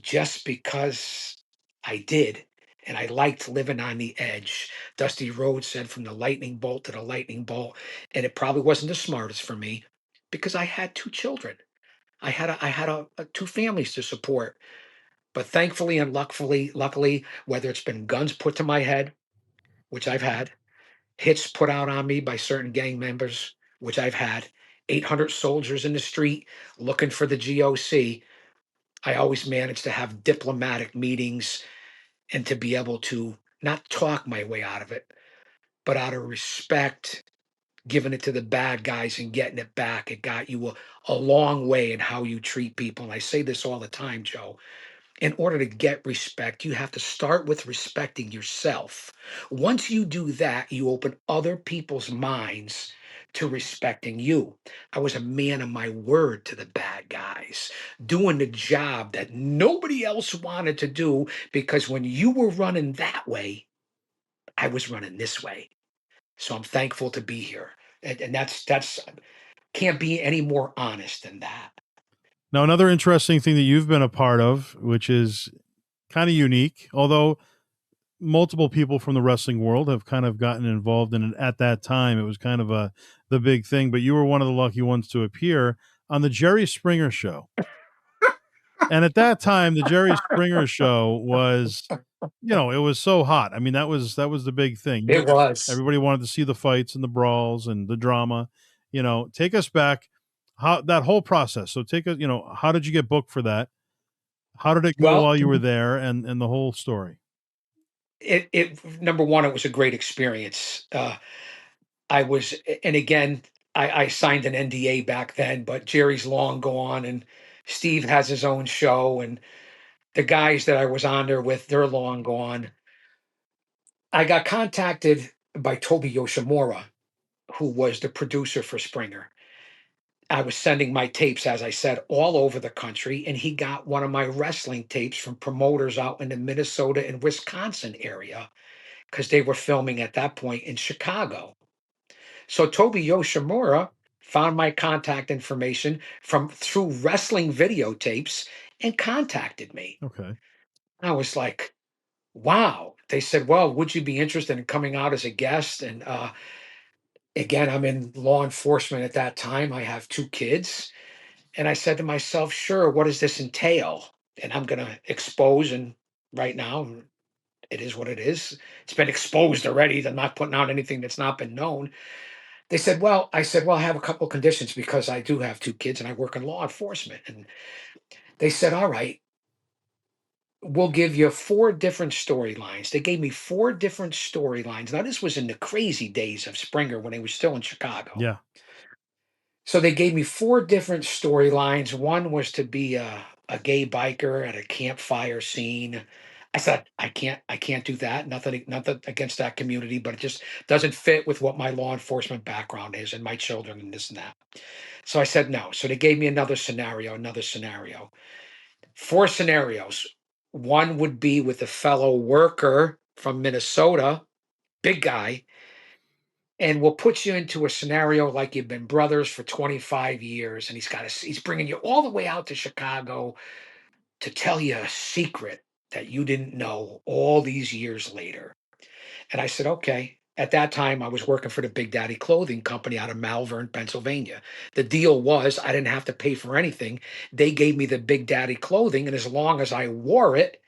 just because I did. And I liked living on the edge. Dusty Rhodes said from the lightning bolt to the lightning bolt. And it probably wasn't the smartest for me because I had two children. I had two families to support. But thankfully and luckily, whether it's been guns put to my head, which I've had, hits put out on me by certain gang members, which I've had, 800 soldiers in the street looking for the GOC, I always managed to have diplomatic meetings and to be able to not talk my way out of it, but out of respect, giving it to the bad guys and getting it back. It got you a long way in how you treat people. And I say this all the time, Joe. In order to get respect, you have to start with respecting yourself. Once you do that, you open other people's minds to respecting you. I was a man of my word to the bad guys, doing the job that nobody else wanted to do because when you were running that way, I was running this way. So I'm thankful to be here. And that's can't be any more honest than that. Now, another interesting thing that you've been a part of, which is kind of unique, although multiple people from the wrestling world have kind of gotten involved in it at that time. It was kind of the big thing, but you were one of the lucky ones to appear on the Jerry Springer show. And at that time, the Jerry Springer show was, it was so hot. I mean, that was the big thing. It was. Everybody wanted to see the fights and the brawls and the drama. Take us back how that whole process. So take us, how did you get booked for that? How did it go Well, while you were there and the whole story? it number one, it was a great experience. I was, and again, I signed an NDA back then, but Jerry's long gone, and Steve has his own show, and the guys that I was on there with, they're long gone. I got contacted by Toby Yoshimura, who was the producer for Springer. I was sending my tapes, as I said, all over the country, and he got one of my wrestling tapes from promoters out in the Minnesota and Wisconsin area because they were filming at that point in Chicago. So Toby Yoshimura found my contact information from through wrestling videotapes and contacted me. Okay. I was like, wow. They said, well, would you be interested in coming out as a guest? And again, I'm in law enforcement at that time. I have two kids. And I said to myself, sure, what does this entail? And I'm going to expose, and right now, it is what it is. It's been exposed already. I'm not putting out anything that's not been known. They said, well, I said, well, I have a couple of conditions because I do have two kids and I work in law enforcement. And they said, all right, we'll give you four different storylines. They gave me four different storylines. Now, this was in the crazy days of Springer when they were still in Chicago. Yeah. So they gave me four different storylines. One was to be a gay biker at a campfire scene. I said, I can't do that. Nothing against that community, but it just doesn't fit with what my law enforcement background is and my children and this and that. So I said no. So they gave me another scenario, another scenario. Four scenarios. One would be with a fellow worker from Minnesota, big guy, and we'll put you into a scenario like you've been brothers for 25 years, and he's bringing you all the way out to Chicago to tell you a secret that you didn't know all these years later. And I said, okay. At that time, I was working for the Big Daddy Clothing Company out of Malvern, Pennsylvania. The deal was I didn't have to pay for anything. They gave me the Big Daddy clothing, and as long as I wore it,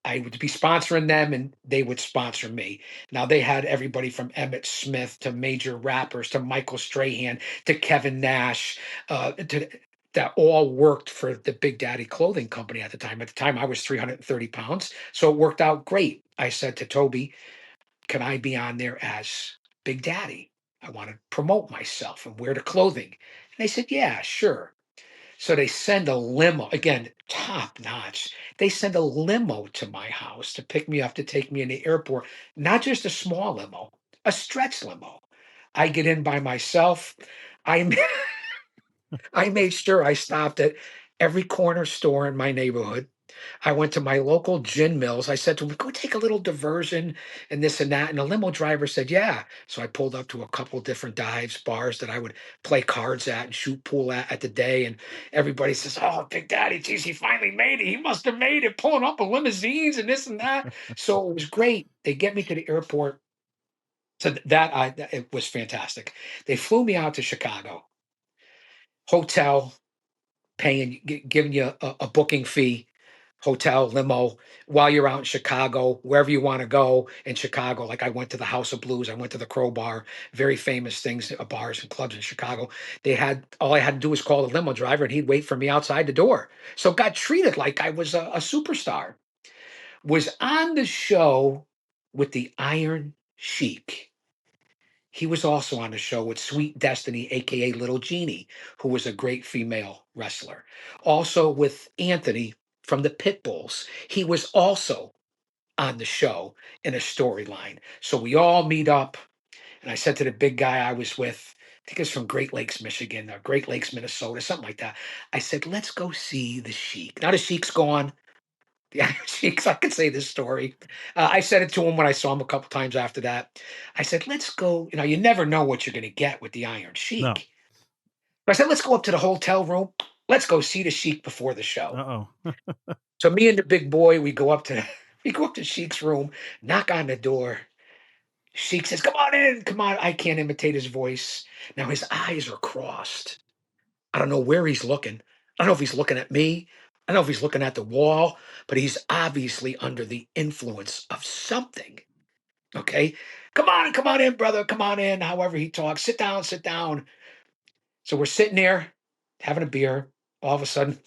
I would be sponsoring them and they would sponsor me. Now they had everybody from Emmett Smith to major rappers to Michael Strahan to Kevin Nash, that all worked for the Big Daddy clothing company at the time. At the time, I was 330 pounds. So it worked out great. I said to Toby, can I be on there as Big Daddy? I want to promote myself and wear the clothing. And they said, yeah, sure. So they send a limo, again, top notch. They send a limo to my house to pick me up, to take me in the airport, not just a small limo, a stretch limo. I get in by myself. I, I made sure I stopped at every corner store in my neighborhood. I went to my local gin mills. I said to him, go take a little diversion and this and that. And the limo driver said, yeah. So I pulled up to a couple different dives, bars that I would play cards at and shoot pool at the day. And everybody says, oh, Big Daddy, geez, he finally made it. He must have made it, pulling up in limousines and this and that. So it was great. They get me to the airport. So it was fantastic. They flew me out to Chicago, hotel, giving you a booking fee, hotel, limo, while you're out in Chicago, wherever you want to go in Chicago. Like I went to the House of Blues, I went to the Crowbar, very famous things, bars and clubs in Chicago. They had all I had to do was call the limo driver, and he'd wait for me outside the door. So got treated like I was a superstar. Was on the show with the Iron Sheik. He was also on the show with Sweet Destiny, aka Little Jeannie, who was a great female wrestler. Also with Anthony from the Pitbulls. He was also on the show in a storyline. So we all meet up, and I said to the big guy I was with, I think it's from Great Lakes, Michigan, or Great Lakes, Minnesota, something like that. I said, let's go see the Sheik. Now the Sheik's gone. The Iron Sheiks, I could say this story. I said it to him when I saw him a couple times after that. I said, let's go. You know, you never know what you're going to get with the Iron No. Sheik. But I said, let's go up to the hotel room. Let's go see the Sheik before the show. Uh-oh. So me and the big boy, we go up to we go up to Sheik's room, knock on the door. Sheik says, come on in, come on. I can't imitate his voice. Now his eyes are crossed. I don't know where he's looking. I don't know if he's looking at me. I don't know if he's looking at the wall, but he's obviously under the influence of something. Okay. Come on in, brother. Come on in. However he talks, sit down, sit down. So we're sitting there having a beer. All of a sudden,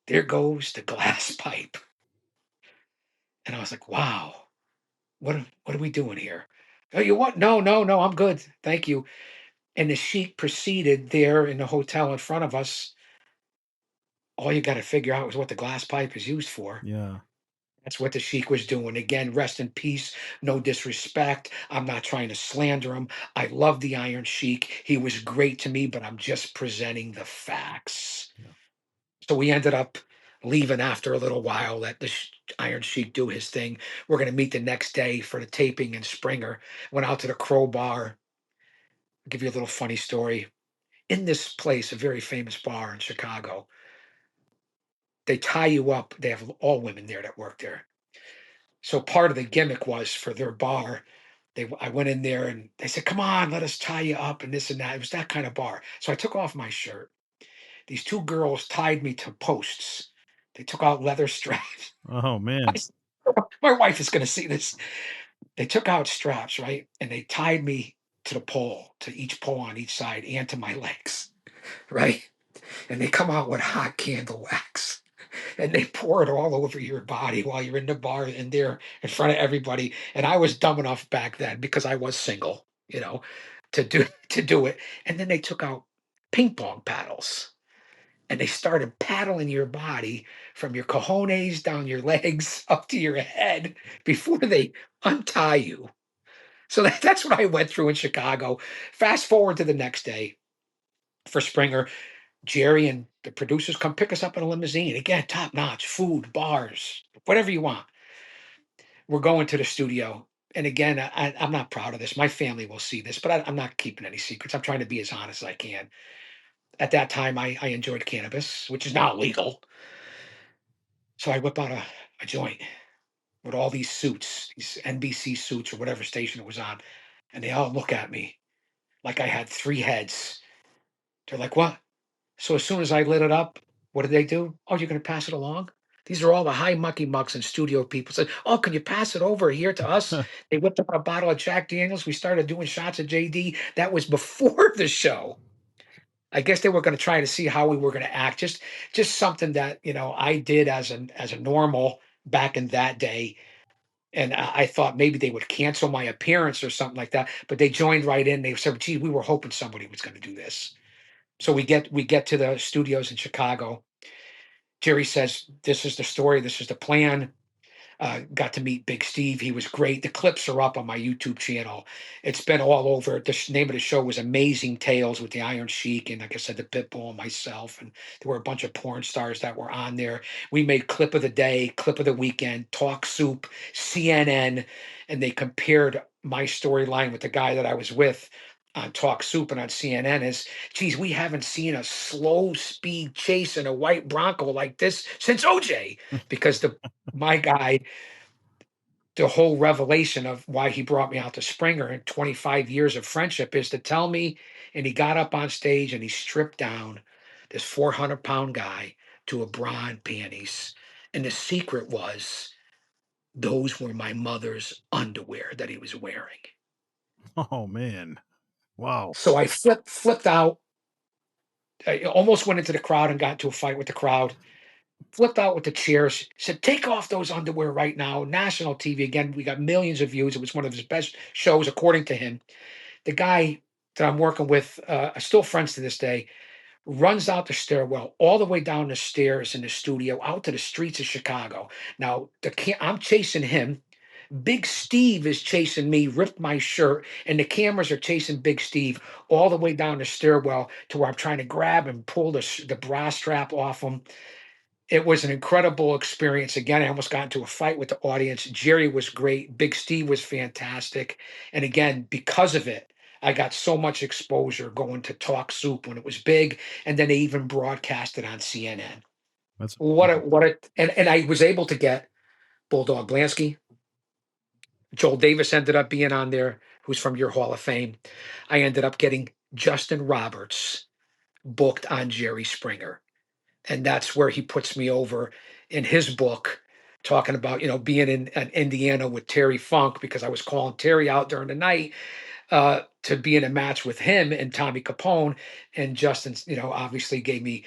there goes the glass pipe. And I was like, wow, what are we doing here? Oh, you what? No, no, no, I'm good. Thank you. And the sheik proceeded there in the hotel in front of us. All you got to figure out is what the glass pipe is used for. Yeah. That's what the Sheik was doing. Again, rest in peace. No disrespect. I'm not trying to slander him. I love the Iron Sheik. He was great to me, but I'm just presenting the facts. Yeah. So we ended up leaving after a little while, let the Iron Sheik do his thing. We're going to meet the next day for the taping in Springer. Went out to the Crowbar. I'll give you a little funny story. In this place, a very famous bar in Chicago, they tie you up. They have all women there that work there. So part of the gimmick was for their bar. I went in there and they said, "Come on, let us tie you up," and this and that. It was that kind of bar. So I took off my shirt. These two girls tied me to posts. They took out leather straps. Oh, man. My wife is going to see this. They took out straps, right, and they tied me to the pole, to each pole on each side, and to my legs, right. And they come out with hot candle wax, and they pour it all over your body while you're in the bar and there in front of everybody. And I was dumb enough back then because I was single, to do it. And then they took out ping pong paddles and they started paddling your body from your cojones down your legs up to your head before they untie you. So that's what I went through in Chicago. Fast forward to the next day for Springer. Jerry and the producers come pick us up in a limousine. Again, top notch, food, bars, whatever you want. We're going to the studio. And again, I'm not proud of this. My family will see this, but I'm not keeping any secrets. I'm trying to be as honest as I can. At that time, I enjoyed cannabis, which is now legal. So I whip out a joint with all these suits, these NBC suits or whatever station it was on. And they all look at me like I had three heads. They're like, what? So as soon as I lit it up, what did they do? Oh, you're going to pass it along? These are all the high mucky mucks and studio people. Said, "Oh, can you pass it over here to us?" They whipped up a bottle of Jack Daniels. We started doing shots of JD. That was before the show. I guess they were going to try to see how we were going to act. Just something that I did as a normal back in that day. And I thought maybe they would cancel my appearance or something like that. But they joined right in. They said, "Gee, we were hoping somebody was going to do this." So we get to the studios in Chicago. Jerry says, "This is the story. This is the plan." Got to meet Big Steve. He was great. The clips are up on my YouTube channel. It's been all over. The name of the show was Amazing Tales with the Iron Sheik. And like I said, the Pitbull and myself. And there were a bunch of porn stars that were on there. We made clip of the day, clip of the weekend, Talk Soup, CNN. And they compared my storyline with the guy that I was with on Talk Soup and on CNN is, geez, we haven't seen a slow speed chase in a white Bronco like this since OJ, because my guy, the whole revelation of why he brought me out to Springer in 25 years of friendship is to tell me, and he got up on stage and he stripped down this 400-pound guy to a bra and panties. And the secret was those were my mother's underwear that he was wearing. Oh man. Wow. So I flipped out. I almost went into the crowd and got into a fight with the crowd. Flipped out with the chairs, said, "Take off those underwear right now." National TV again. We got millions of views. It was one of his best shows, according to him. The guy that I'm working with, are still friends to this day, runs out the stairwell, all the way down the stairs in the studio, out to the streets of Chicago. Now, I'm chasing him. Big Steve is chasing me, ripped my shirt, and the cameras are chasing Big Steve all the way down the stairwell to where I'm trying to grab and pull the bra strap off him. It was an incredible experience. Again, I almost got into a fight with the audience. Jerry was great. Big Steve was fantastic. And again, because of it, I got so much exposure going to Talk Soup when it was big, and then they even broadcast it on CNN. That's What a amazing. what a and I was able to get Bulldog Blansky. Joel Davis ended up being on there, who's from your Hall of Fame. I ended up getting Justin Roberts booked on Jerry Springer. And that's where he puts me over in his book, talking about being in Indiana with Terry Funk, because I was calling Terry out during the night to be in a match with him and Tommy Capone. And Justin, obviously gave me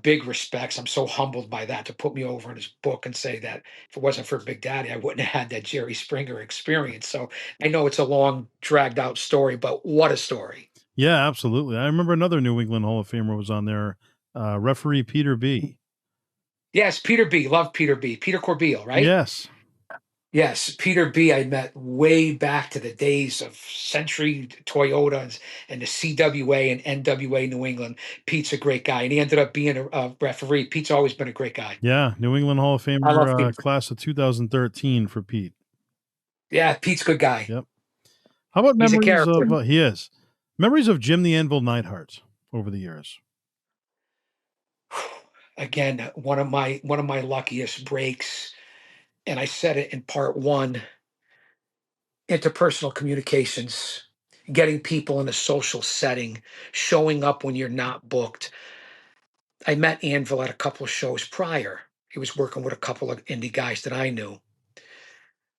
big respects. I'm so humbled by that, to put me over in his book and say that if it wasn't for Big Daddy, I wouldn't have had that Jerry Springer experience. So I know it's a long, dragged out story, but what a story. Yeah, absolutely. I remember another New England Hall of Famer was on there, referee Peter B. Yes, Peter B. Love Peter B. Peter Corbeil, right? Yes. Yes, Peter B. I met way back to the days of Century Toyotas and the CWA and NWA New England. Pete's a great guy, and he ended up being a referee. Pete's always been a great guy. Yeah, New England Hall of I love Famer, Pete. class of 2013 for Pete. Yeah, Pete's a good guy. Yep. How about He's a memories of character. he is. Memories of Jim the Anvil Neidhart over the years? Again, one of my luckiest breaks, and I said it in part one: interpersonal communications, getting people in a social setting, showing up when you're not booked. I met Anvil at a couple of shows prior. He was working with a couple of indie guys that I knew.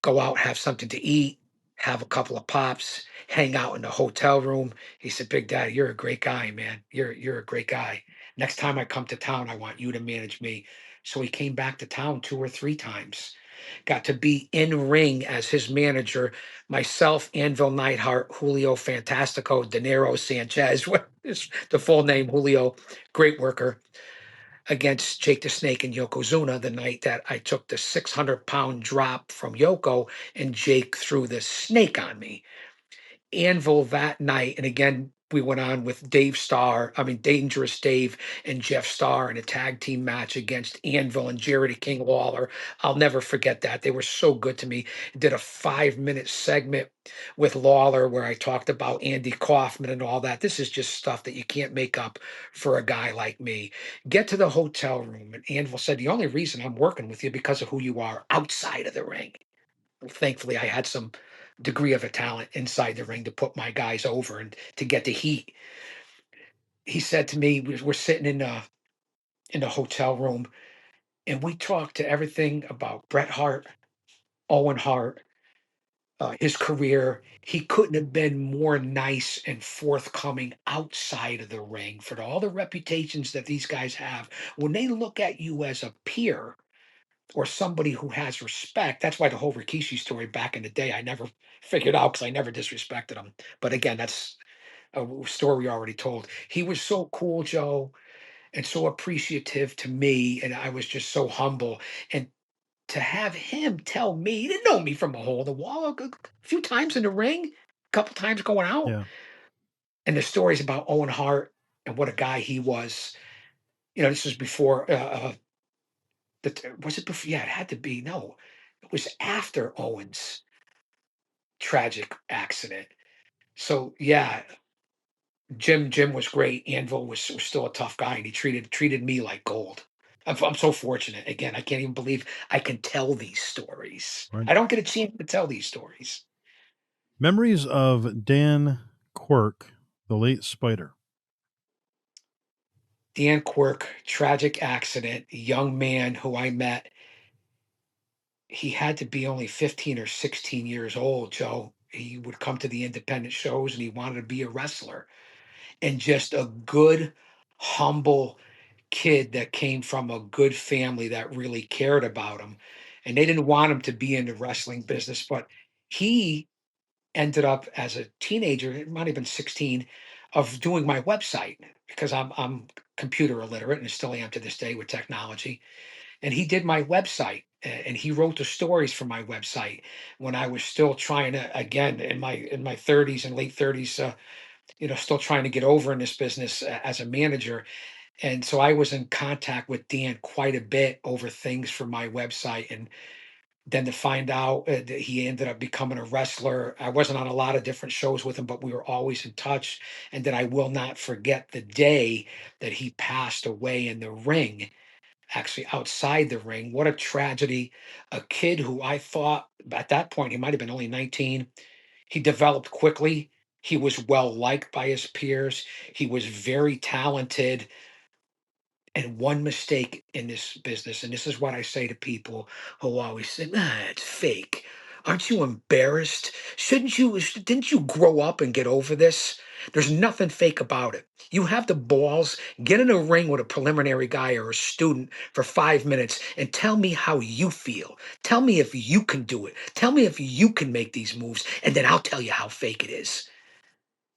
Go out, have something to eat, have a couple of pops, hang out in the hotel room. He said, "Big Daddy, you're a great guy, man. You're a great guy. Next time I come to town, I want you to manage me." So he came back to town 2 or 3 times. Got to be in ring as his manager, myself, Anvil Neidhart, Julio Fantastico, De Niro Sanchez. What is the full name? Julio, great worker, against Jake the Snake and Yokozuna the night that I took the 600-pound drop from Yoko and Jake threw the snake on me. Anvil that night, and again, we went on with Dangerous Dave and Jeff Starr in a tag team match against Anvil and Jerry the King Lawler. I'll never forget that. They were so good to me. Did a 5-minute segment with Lawler where I talked about Andy Kaufman and all that. This is just stuff that you can't make up for a guy like me. Get to the hotel room, and Anvil said, "The only reason I'm working with you because of who you are outside of the ring." Thankfully, I had some degree of a talent inside the ring to put my guys over and to get the heat. He said to me, we're sitting in the hotel room, and we talked to everything about Bret Hart, Owen Hart, his career. He couldn't have been more nice and forthcoming outside of the ring for all the reputations that these guys have. When they look at you as a peer or somebody who has respect, that's why the whole Rikishi story back in the day, I never figured out because I never disrespected him. But again, that's a story we already told. He was so cool, Joe, and so appreciative to me. And I was just so humble. And to have him tell me, he didn't know me from a hole in the wall, a few times in the ring, a couple times going out. Yeah. And the stories about Owen Hart and what a guy he was. This was before, was it before? Yeah, it had to be. No, it was after Owen's tragic accident. So yeah, Jim was great. Anvil was still a tough guy, and he treated me like gold. I'm so fortunate. Again, I can't even believe I can tell these stories. Right. I don't get a chance to tell these stories. Memories of Dan Quirk, the late Spider. Dan Quirk, tragic accident, young man who I met. He had to be only 15 or 16 years old, Joe. He would come to the independent shows and he wanted to be a wrestler. And just a good, humble kid that came from a good family that really cared about him. And they didn't want him to be in the wrestling business, but he ended up as a teenager, it might have been 16, of doing my website because I'm computer illiterate and still am to this day with technology. And he did my website and he wrote the stories for my website when I was still trying to, again, in my 30s and late 30s, still trying to get over in this business as a manager. And so I was in contact with Dan quite a bit over things for my website. And then to find out that he ended up becoming a wrestler. I wasn't on a lot of different shows with him, but we were always in touch. And that I will not forget the day that he passed away in the ring, actually outside the ring. What a tragedy. A kid who I thought at that point, he might have been only 19. He developed quickly. He was well liked by his peers. He was very talented. And one mistake in this business, and this is what I say to people who always say, it's fake. Aren't you embarrassed? Didn't you grow up and get over this? There's nothing fake about it. You have the balls, get in a ring with a preliminary guy or a student for 5 minutes and tell me how you feel. Tell me if you can do it. Tell me if you can make these moves, and then I'll tell you how fake it is.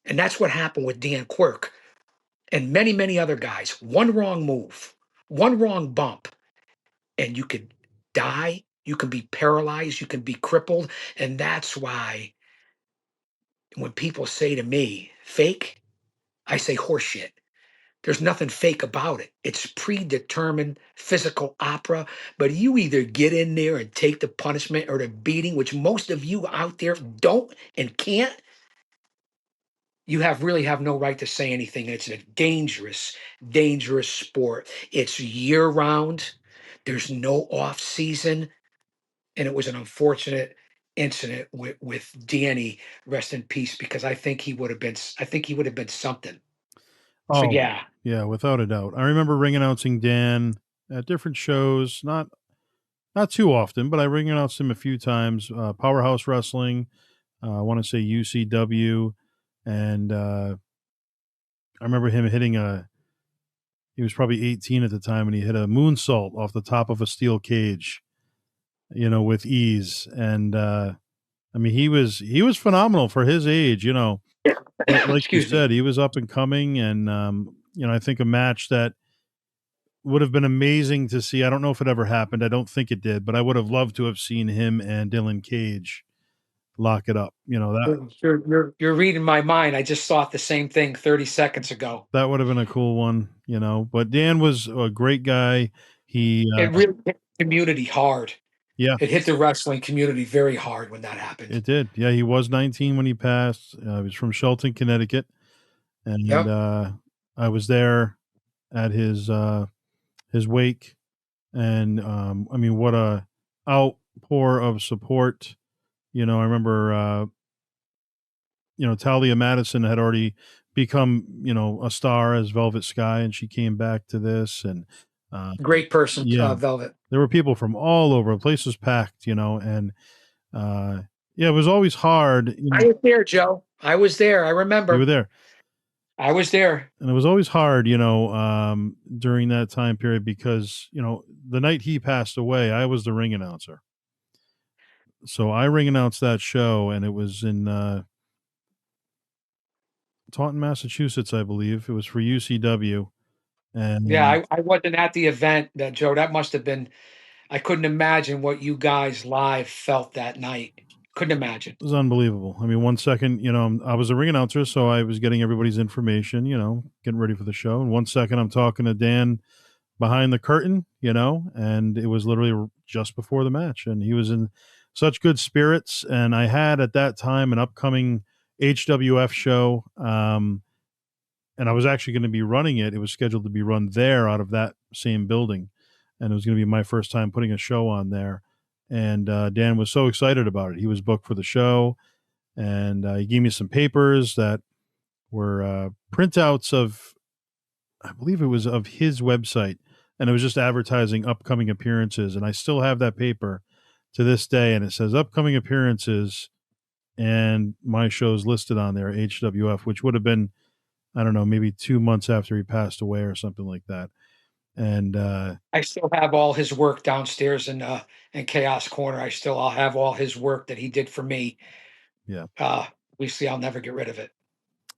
And that's what happened with Dan Quirk and many, many other guys. One wrong move, one wrong bump, and you could die. You can be paralyzed. You can be crippled. And that's why when people say to me, fake, I say horseshit. There's nothing fake about it. It's predetermined physical opera, but you either get in there and take the punishment or the beating, which most of you out there don't and can't. You really have no right to say anything. It's a dangerous, dangerous sport. It's year round. There's no off season, and it was an unfortunate incident with Danny. Rest in peace, because I think he would have been. I think he would have been something. So Oh, yeah, yeah, without a doubt. I remember ring announcing Dan at different shows, not too often, but I ring announced him a few times. Powerhouse Wrestling, I want to say UCW, and I remember him hitting a. He was probably 18 at the time, and he hit a moonsault off the top of a steel cage, with ease. And I mean, he was phenomenal for his age. Like you excuse me. said, he was up and coming, and I think a match that would have been amazing to see. I don't know if it ever happened. I don't think it did, but I would have loved to have seen him and Dylan Cage lock it up. You're reading my mind. I just thought the same thing 30 seconds ago. That would have been a cool one. But Dan was a great guy. He, It really hit the community hard. yeah, It hit the wrestling community very hard when that happened. it did. Yeah, he was 19 when he passed. He was from Shelton, Connecticut, and Yep. I was there at his wake, and I mean, what a outpour of support. I remember, Talia Madison had already become, a star as Velvet Sky, and she came back to this, and Uh, Great person, yeah, Velvet. there were people from all over. The place was packed, and uh, yeah, it was always hard. I was there, Joe. I was there. I You were remember. there, I was there. and it was always hard, during that time period because the night he passed away, I was the ring announcer, so I ring announced that show, and it was in Taunton, Massachusetts, I believe. It was for UCW, Yeah, and I wasn't at the event, that Joe. That must have been. I couldn't imagine what you guys live felt that night. Couldn't imagine. it was unbelievable. I mean, 1 second, I was a ring announcer, so I was getting everybody's information, getting ready for the show. And 1 second, I'm talking to Dan behind the curtain, and it was literally just before the match. And he was in such good spirits. And I had at that time an upcoming HWF show. And I was actually going to be running it. It was scheduled to be run there out of that same building. And it was going to be my first time putting a show on there. And Dan was so excited about it. He was booked for the show, and he gave me some papers that were printouts of, I believe it was of his website, and it was just advertising upcoming appearances. And I still have that paper to this day, and it says upcoming appearances, and my show's listed on there, HWF, which would have been, I don't know, maybe 2 months after he passed away or something like that. And I still have all his work downstairs in Chaos Corner. I'll have all his work that he did for me. yeah, We see. I'll never get rid of it.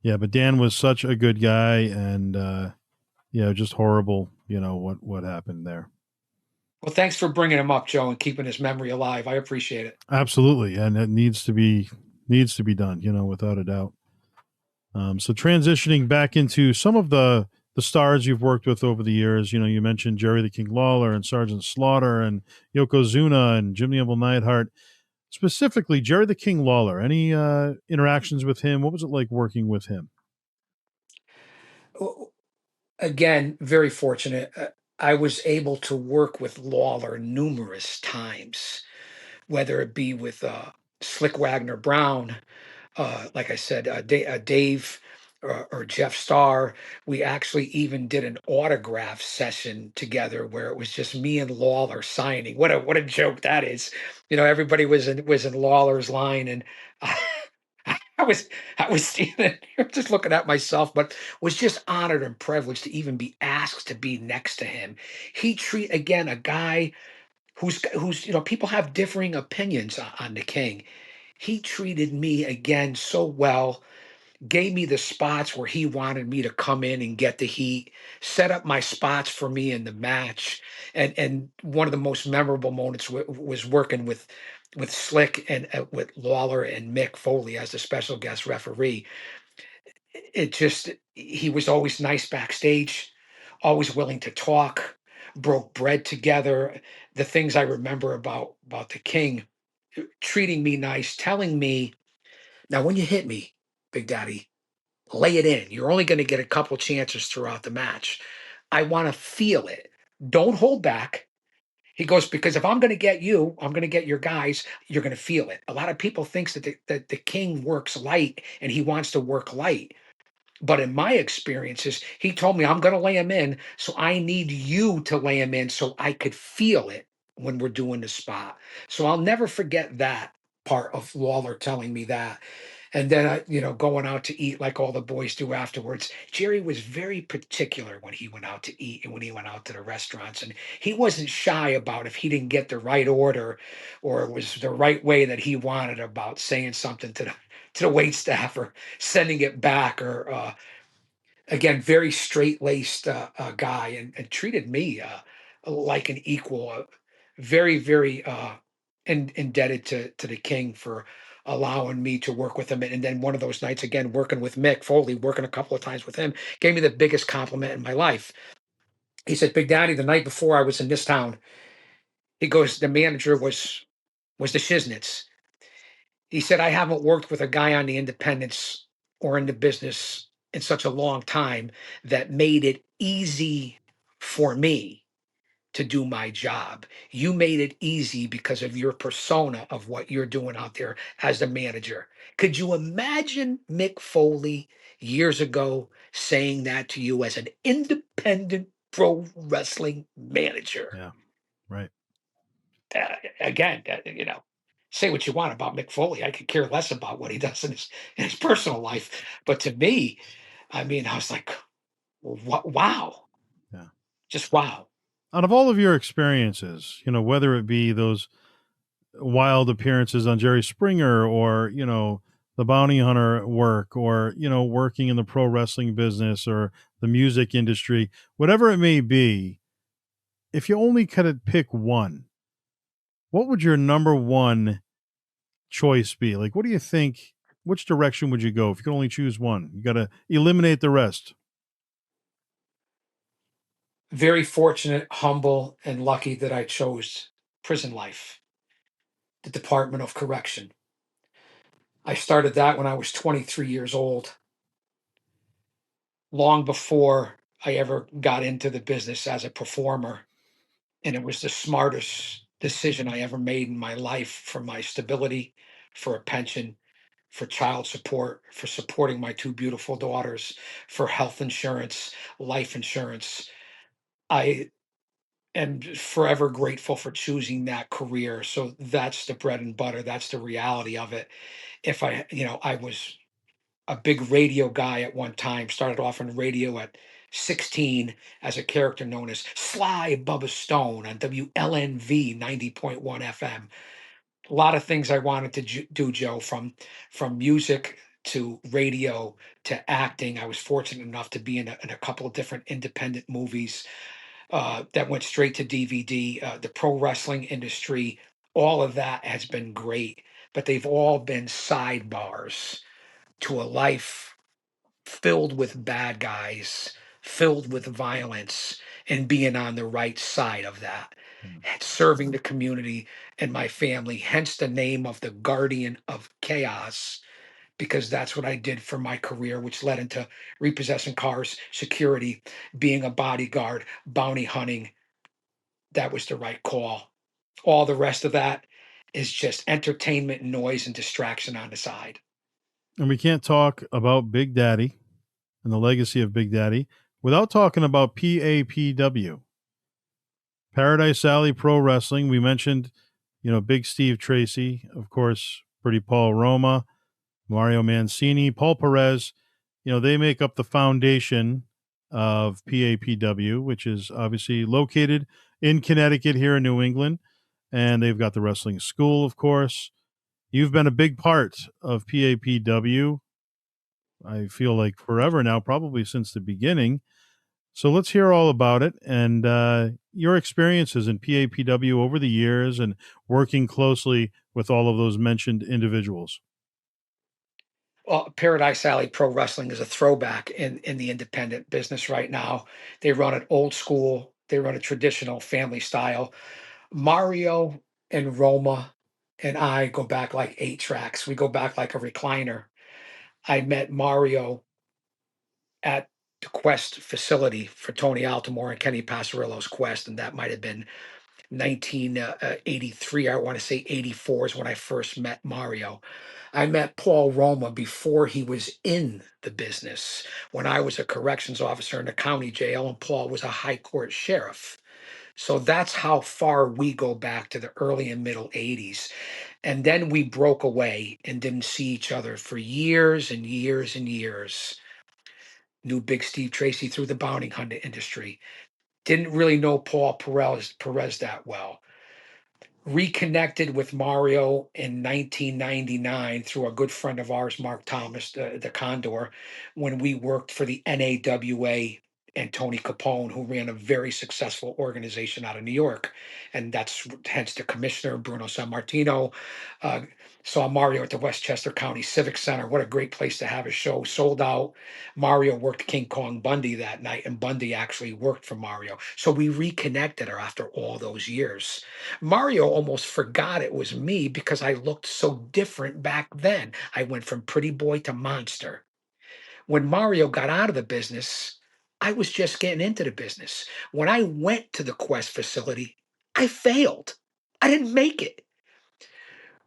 yeah, but Dan was such a good guy, and yeah, just horrible, what happened there. Well, thanks for bringing him up, Joe, and keeping his memory alive. I appreciate it. Absolutely, and it needs to be done, without a doubt. So transitioning back into some of the stars you've worked with over the years, you mentioned Jerry the King Lawler and Sergeant Slaughter and Yokozuna and Jim the Anvil Neidhart. Specifically, Jerry the King Lawler. Any interactions with him? What was it like working with him? Again, very fortunate. I was able to work with Lawler numerous times, whether it be with Slick Wagner Brown, like I said, Dave or Jeff Starr. We actually even did an autograph session together where it was just me and Lawler signing. What a joke that is! Everybody was in Lawler's line, and I was I was standing here just looking at myself, but was just honored and privileged to even be asked to be next to him. He treat again a guy who's people have differing opinions on the King. He treated me again so well, gave me the spots where he wanted me to come in and get the heat, set up my spots for me in the match. And one of the most memorable moments was working with Slick and with Lawler and Mick Foley as the special guest referee. It just He was always nice backstage, always willing to talk, broke bread together. The things I remember about the King, treating me nice, telling me, now when you hit me, Big Daddy, lay it in. You're only going to get a couple chances throughout the match. I want to feel it. Don't hold back. He goes, because if I'm going to get you, I'm going to get your guys. You're going to feel it. A lot of people thinks that the King works light and he wants to work light. But in my experiences, he told me I'm going to lay him in. So I need you to lay him in so I could feel it when we're doing the spot. So I'll never forget that part of Lawler telling me that. And then, going out to eat like all the boys do afterwards. Jerry was very particular when he went out to eat and when he went out to the restaurants. And he wasn't shy about if he didn't get the right order or it was the right way that he wanted about saying something to the wait staff or sending it back or again, very straight laced guy and treated me like an equal. Very, very indebted to the King for allowing me to work with him. And then one of those nights, again, working with Mick Foley, working a couple of times with him, gave me the biggest compliment in my life. He said, Big Daddy, the night before I was in this town, he goes, the manager was the Shiznits. He said, I haven't worked with a guy on the independents or in the business in such a long time that made it easy for me to do my job. You made it easy because of your persona of what you're doing out there as the manager. Could you imagine Mick Foley years ago saying that to you as an independent pro wrestling manager. Yeah. Right. Again, say what you want about Mick Foley. I could care less about what he does in his personal life. But to me, I mean, I was like, wow, Yeah. just wow. Out of all of your experiences, whether it be those wild appearances on Jerry Springer or, the bounty hunter work or, working in the pro wrestling business or the music industry, whatever it may be, if you only could pick one, what would your number one choice be? Like, what do you think? Which direction would you go if you could only choose one? You got to eliminate the rest. Very fortunate, humble, and lucky that I chose prison life, the Department of Correction. I started that when I was 23 years old, long before I ever got into the business as a performer. And it was the smartest decision I ever made in my life for my stability, for a pension, for child support, for supporting my two beautiful daughters, for health insurance, life insurance. I am forever grateful for choosing that career. So that's the bread and butter. That's the reality of it. If I was a big radio guy at one time, started off on radio at 16 as a character known as Sly Bubba Stone on WLNV 90.1 FM. A lot of things I wanted to do, Joe, from music to radio to acting. I was fortunate enough to be in a couple of different independent movies that went straight to DVD. The pro wrestling industry, all of that has been great, but they've all been sidebars to a life filled with bad guys, filled with violence, and being on the right side of that, Yeah. serving the community and my family, hence the name of the Guardian of Chaos, because that's what I did for my career, which led into repossessing cars, security, being a bodyguard, bounty hunting. That was the right call. All the rest of that is just entertainment, noise, and distraction on the side. And we can't talk about Big Daddy and the legacy of Big Daddy without talking about PAPW, Paradise Alley Pro Wrestling. We mentioned, Big Steve Tracy, of course, Pretty Paul Roma, Mario Mancini, Paul Perez. They make up the foundation of PAPW, which is obviously located in Connecticut here in New England. And they've got the wrestling school, of course. You've been a big part of PAPW, I feel like forever now, probably since the beginning. So let's hear all about it and your experiences in PAPW over the years and working closely with all of those mentioned individuals. Well, Paradise Alley Pro Wrestling is a throwback in the independent business right now. They run it old school. They run a traditional family style. Mario and Roma and I go back like 8 tracks. We go back like a recliner. I met Mario at the Quest facility for Tony Altomore and Kenny Passarillo's Quest, and that might have been 1983. I want to say 84 is when I first met Mario. I met Paul Roma before he was in the business, when I was a corrections officer in the county jail and Paul was a high court sheriff. So that's how far we go back, to the early and middle 80s. And then we broke away and didn't see each other for years and years and years. Knew Big Steve Tracy through the bounty hunter industry. Didn't really know Paul Perez that well. Reconnected with Mario in 1999 through a good friend of ours, Mark Thomas, the Condor, when we worked for the NAWA and Tony Capone, who ran a very successful organization out of New York. And that's hence the commissioner, Bruno San Martino. Uh, saw Mario at the Westchester County Civic Center. What a great place to have a show. Sold out. Mario worked King Kong Bundy that night, and Bundy actually worked for Mario. So we reconnected her after all those years. Mario almost forgot it was me because I looked so different back then. I went from pretty boy to monster. When Mario got out of the business, I was just getting into the business. When I went to the Quest facility, I failed. I didn't make it.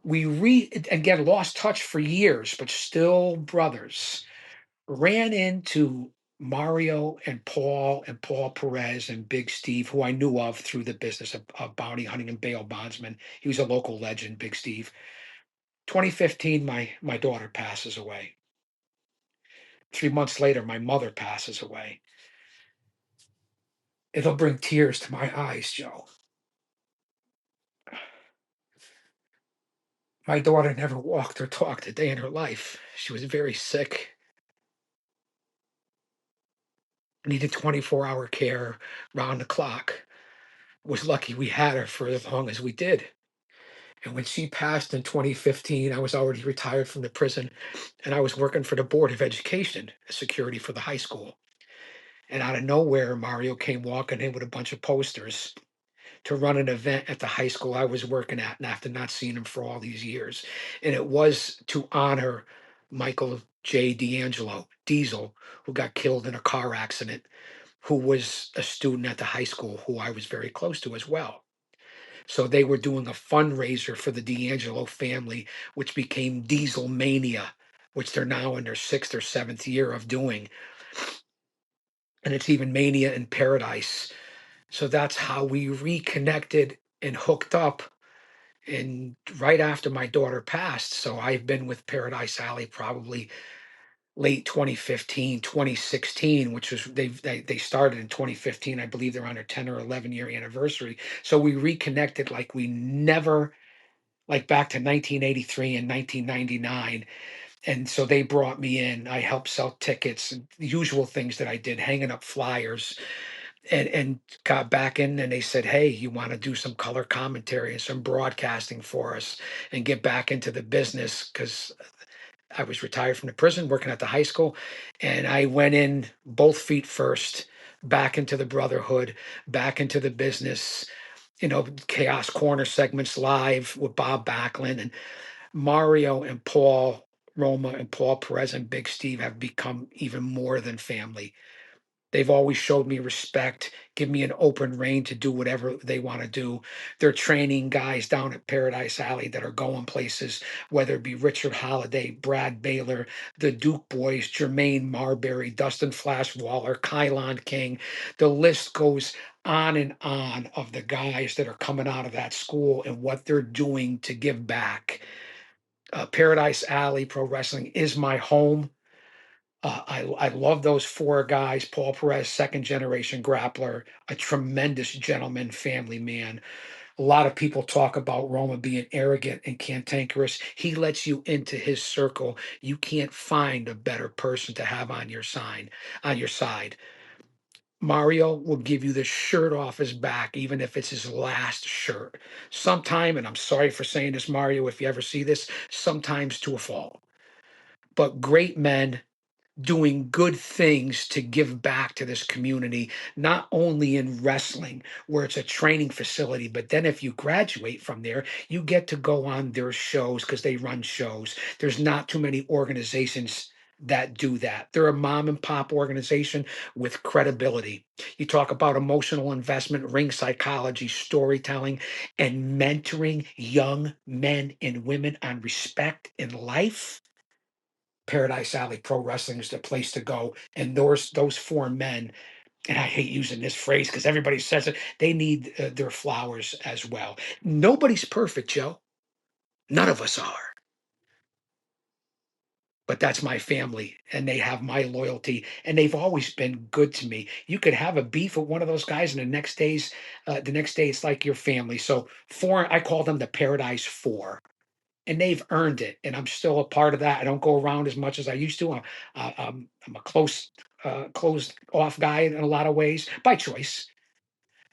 We again lost touch for years, but still brothers. Ran into Mario and Paul Perez and Big Steve, who I knew of through the business of bounty hunting and bail bondsman. He was a local legend, Big Steve. 2015, my daughter passes away. 3 months later, my mother passes away. It'll bring tears to my eyes, Joe. My daughter never walked or talked a day in her life. She was very sick, needed 24-hour care round the clock. Was lucky we had her for as long as we did. And when she passed in 2015, I was already retired from the prison and I was working for the Board of Education, security for the high school. And out of nowhere, Mario came walking in with a bunch of posters to run an event at the high school I was working at, and after not seeing him for all these years. And it was to honor Michael J. D'Angelo, Diesel, who got killed in a car accident, who was a student at the high school who I was very close to as well. So they were doing a fundraiser for the D'Angelo family, which became Diesel Mania, which they're now in their sixth or seventh year of doing. And it's even Mania in Paradise. So that's how we reconnected and hooked up. And right after my daughter passed, so I've been with Paradise Alley probably late 2015, 2016, which was they started in 2015. I believe they're on their 10 or 11-year anniversary. So we reconnected like we never, like back to 1983 and 1999. And so they brought me in. I helped sell tickets, and the usual things that I did, hanging up flyers, and got back in. And they said, "Hey, you want to do some color commentary and some broadcasting for us and get back into the business?" Because I was retired from the prison, working at the high school, and I went in both feet first, back into the brotherhood, back into the business. Chaos Corner segments live with Bob Backlund and Mario and Paul Roma and Paul Perez and Big Steve have become even more than family. They've always showed me respect, give me an open rein to do whatever they want to do. They're training guys down at Paradise Alley that are going places, whether it be Richard Holiday, Brad Baylor, the Duke boys, Jermaine Marbury, Dustin Flash Waller, Kylon King. The list goes on and on of the guys that are coming out of that school and what they're doing to give back. Paradise Alley Pro Wrestling is my home. I love those four guys. Paul Perez, second generation grappler, a tremendous gentleman, family man. A lot of people talk about Roma being arrogant and cantankerous. He lets you into his circle. You can't find a better person to have on your side. Mario will give you the shirt off his back, even if it's his last shirt. Sometime, and I'm sorry for saying this, Mario, if you ever see this, sometimes to a fault. But great men doing good things to give back to this community, not only in wrestling, where it's a training facility, but then if you graduate from there, you get to go on their shows because they run shows. There's not too many organizations that do that. They're a mom and pop organization with credibility. You talk about emotional investment, ring psychology, storytelling, and mentoring young men and women on respect in life. Paradise Alley Pro Wrestling is the place to go. And those four men, and I hate using this phrase because everybody says it, they need their flowers as well. Nobody's perfect, Joe. None of us are. But that's my family, and they have my loyalty, and they've always been good to me. You could have a beef with one of those guys, and the next day it's like your family. So four, I call them the Paradise Four, and they've earned it. And I'm still a part of that. I don't go around as much as I used to. I'm a closed off guy in a lot of ways by choice.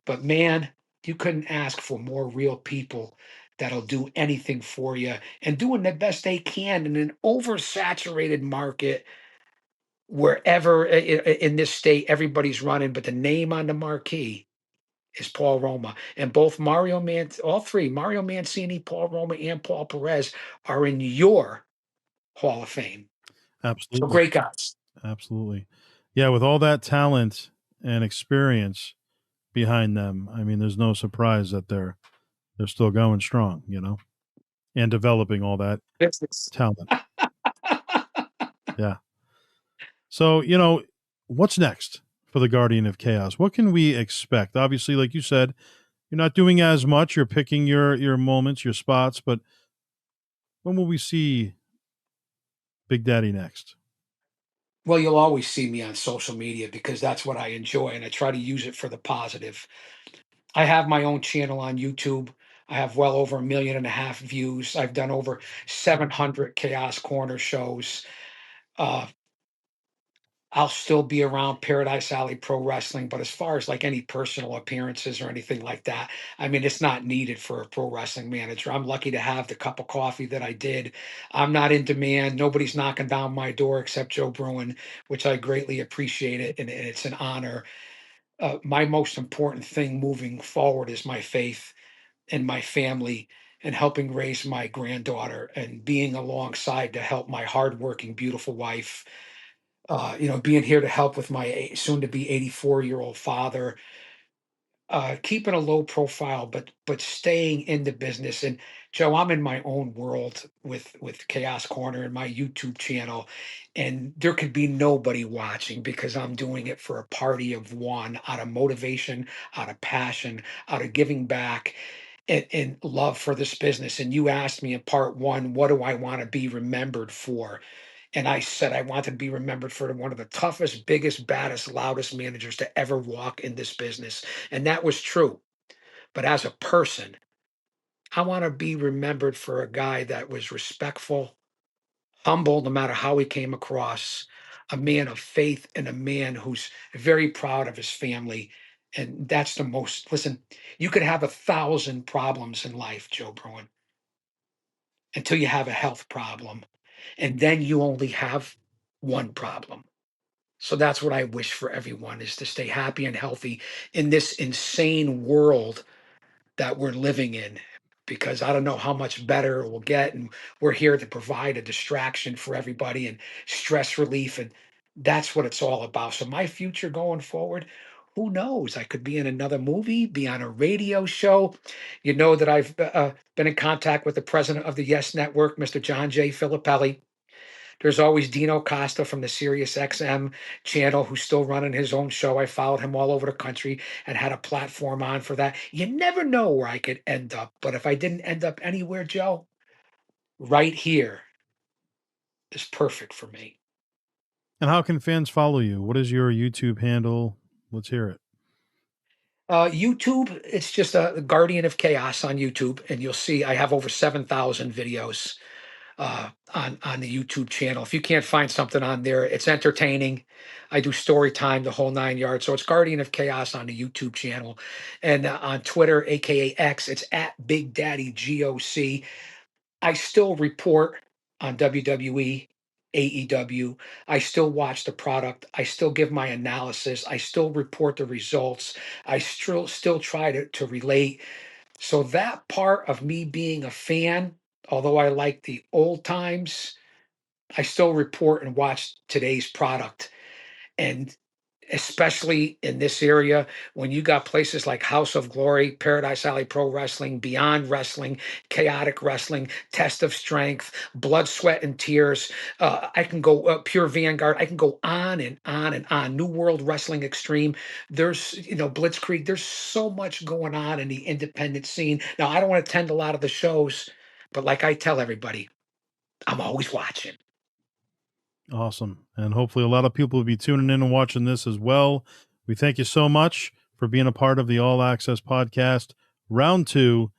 But man, you couldn't ask for more real people that'll do anything for you and doing the best they can in an oversaturated market wherever in this state everybody's running. But the name on the marquee is Paul Roma. And both all three, Mario Mancini, Paul Roma, and Paul Perez, are in your Hall of Fame. So Absolutely. great guys. Absolutely. Yeah, with all that talent and experience behind them, I mean, there's no surprise that they're still going strong, and developing all that Business. talent. Yeah. So, what's next for the Guardian of Chaos? What can we expect? Obviously, like you said, you're not doing as much. You're picking your moments, your spots. But when will we see Big Daddy next? Well, you'll always see me on social media because that's what I enjoy and I try to use it for the positive. I have my own channel on YouTube. I have well over 1.5 million views. I've done over 700 Chaos Corner shows. Uh, I'll still be around Paradise Alley Pro Wrestling, but as far as like any personal appearances or anything like that, I mean, it's not needed for a pro wrestling manager. I'm lucky to have the cup of coffee that I did. I'm not in demand. Nobody's knocking down my door except Joe Bruen, which I greatly appreciate it, and it's an honor. My most important thing moving forward is my faith and my family and helping raise my granddaughter and being alongside to help my hardworking, beautiful wife, being here to help with my soon to be 84-year-old father, keeping a low profile, but staying in the business. And Joe, I'm in my own world with Chaos Corner and my YouTube channel, and there could be nobody watching because I'm doing it for a party of one, out of motivation, out of passion, out of giving back. And love for this business. And you asked me in part one, what do I want to be remembered for? And I said, I want to be remembered for one of the toughest, biggest, baddest, loudest managers to ever walk in this business. And that was true. But as a person, I want to be remembered for a guy that was respectful, humble, no matter how he came across, a man of faith, and a man who's very proud of his family. And that's the most, listen, you could have 1,000 problems in life, Joe Bruin, until you have a health problem. And then you only have one problem. So that's what I wish for everyone is to stay happy and healthy in this insane world that we're living in because I don't know how much better it will get. And we're here to provide a distraction for everybody and stress relief. And that's what it's all about. So my future going forward, who knows? I could be in another movie, be on a radio show. You know that I've been in contact with the president of the Yes Network, Mr. John J. Filippelli. There's always Dino Costa from the Sirius XM channel who's still running his own show. I followed him all over the country and had a platform on for that. You never know where I could end up, but if I didn't end up anywhere, Joe, right here is perfect for me. And how can fans follow you? What is your YouTube handle? Let's hear it. YouTube, it's just a Guardian of Chaos on YouTube, and you'll see I have over 7,000 videos on the YouTube channel. If you can't find something on there, it's entertaining. I do story time, the whole 9 yards. So it's Guardian of Chaos on the YouTube channel, and on Twitter, aka X, it's at Big Daddy GOC. I still report on WWE. AEW. I still watch the product. I still give my analysis. I still report the results. I still try to relate. So that part of me being a fan, although I like the old times, I still report and watch today's product. And especially in this area, when you got places like House of Glory, Paradise Alley Pro Wrestling, Beyond Wrestling, Chaotic Wrestling, Test of Strength, Blood, Sweat, and Tears. I can go Pure Vanguard. I can go on and on and on. New World Wrestling Extreme. There's, Blitzkrieg. There's so much going on in the independent scene. Now, I don't want to attend a lot of the shows, but like I tell everybody, I'm always watching. Awesome. And hopefully a lot of people will be tuning in and watching this as well. We thank you so much for being a part of the All Access podcast, round two.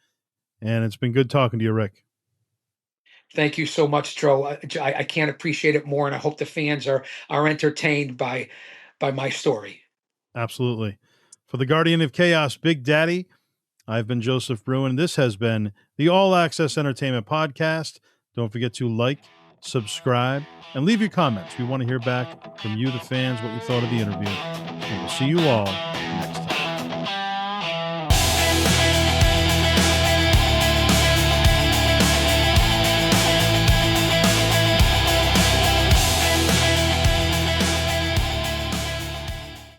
And it's been good talking to you, Rick. Thank you so much, Joe. I can't appreciate it more, and I hope the fans are entertained by my story. Absolutely. For the Guardian of Chaos, Big Daddy, I've been Joseph Bruen. This has been the All Access Entertainment Podcast. Don't forget to like, subscribe, and leave your comments. We want to hear back from you, the fans, what you thought of the interview. And we'll see you all next time.